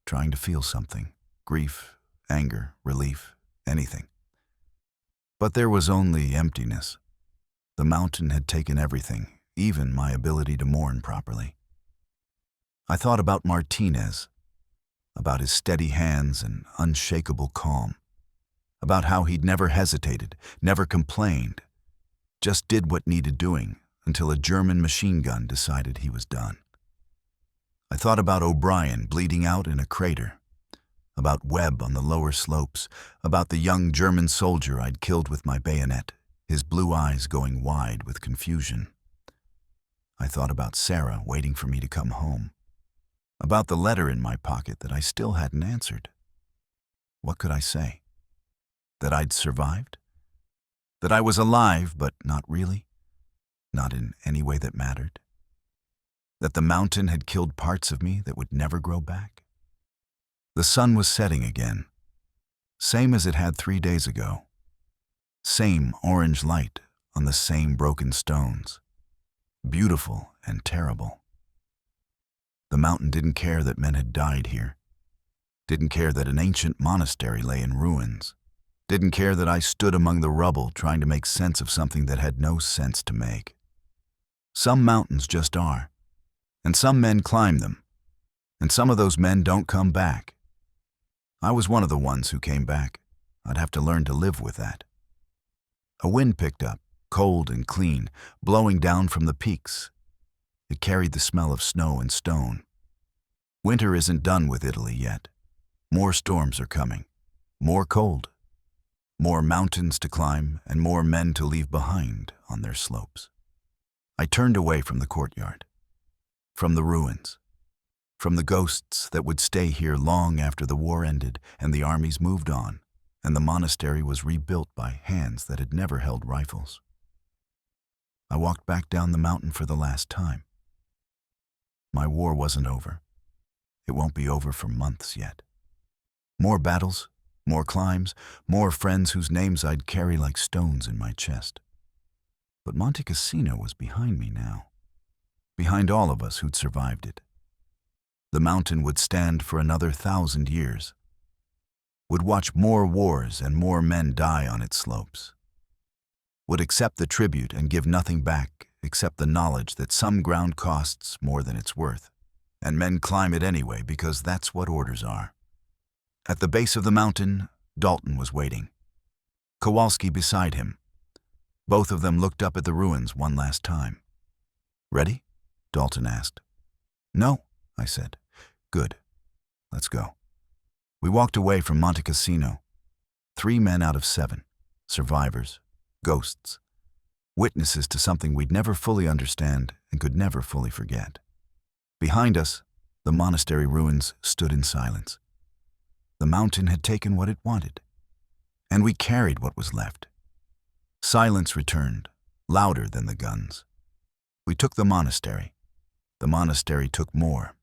trying to feel something, grief, anger, relief, anything. But there was only emptiness. The mountain had taken everything, even my ability to mourn properly. I thought about Martinez, about his steady hands and unshakable calm, about how he'd never hesitated, never complained, just did what needed doing until a German machine gun decided he was done. I thought about O'Brien bleeding out in a crater, about Webb on the lower slopes, about the young German soldier I'd killed with my bayonet, his blue eyes going wide with confusion. I thought about Sarah waiting for me to come home, about the letter in my pocket that I still hadn't answered. What could I say? That I'd survived? That I was alive, but not really? Not in any way that mattered? That the mountain had killed parts of me that would never grow back? The sun was setting again, same as it had 3 days ago. Same orange light on the same broken stones. Beautiful and terrible. The mountain didn't care that men had died here. Didn't care that an ancient monastery lay in ruins. Didn't care that I stood among the rubble trying to make sense of something that had no sense to make. Some mountains just are, and some men climb them, and some of those men don't come back. I was one of the ones who came back. I'd have to learn to live with that. A wind picked up, cold and clean, blowing down from the peaks. It carried the smell of snow and stone. Winter isn't done with Italy yet. More storms are coming, more cold, more mountains to climb, and more men to leave behind on their slopes. I turned away from the courtyard, from the ruins, from the ghosts that would stay here long after the war ended and the armies moved on, and the monastery was rebuilt by hands that had never held rifles. I walked back down the mountain for the last time. My war wasn't over. It won't be over for months yet. More battles, more climbs, more friends whose names I'd carry like stones in my chest. But Monte Cassino was behind me now, behind all of us who'd survived it. The mountain would stand for another 1,000 years, would watch more wars and more men die on its slopes, would accept the tribute and give nothing back except the knowledge that some ground costs more than it's worth, and men climb it anyway because that's what orders are. At the base of the mountain, Dalton was waiting, Kowalski beside him. Both of them looked up at the ruins one last time. "Ready?" Dalton asked. "No," I said. "Good. Let's go." We walked away from Monte Cassino. 3 men out of 7, survivors, ghosts, witnesses to something we'd never fully understand and could never fully forget. Behind us, the monastery ruins stood in silence. The mountain had taken what it wanted, and we carried what was left. Silence returned, louder than the guns. We took the monastery. The monastery took more.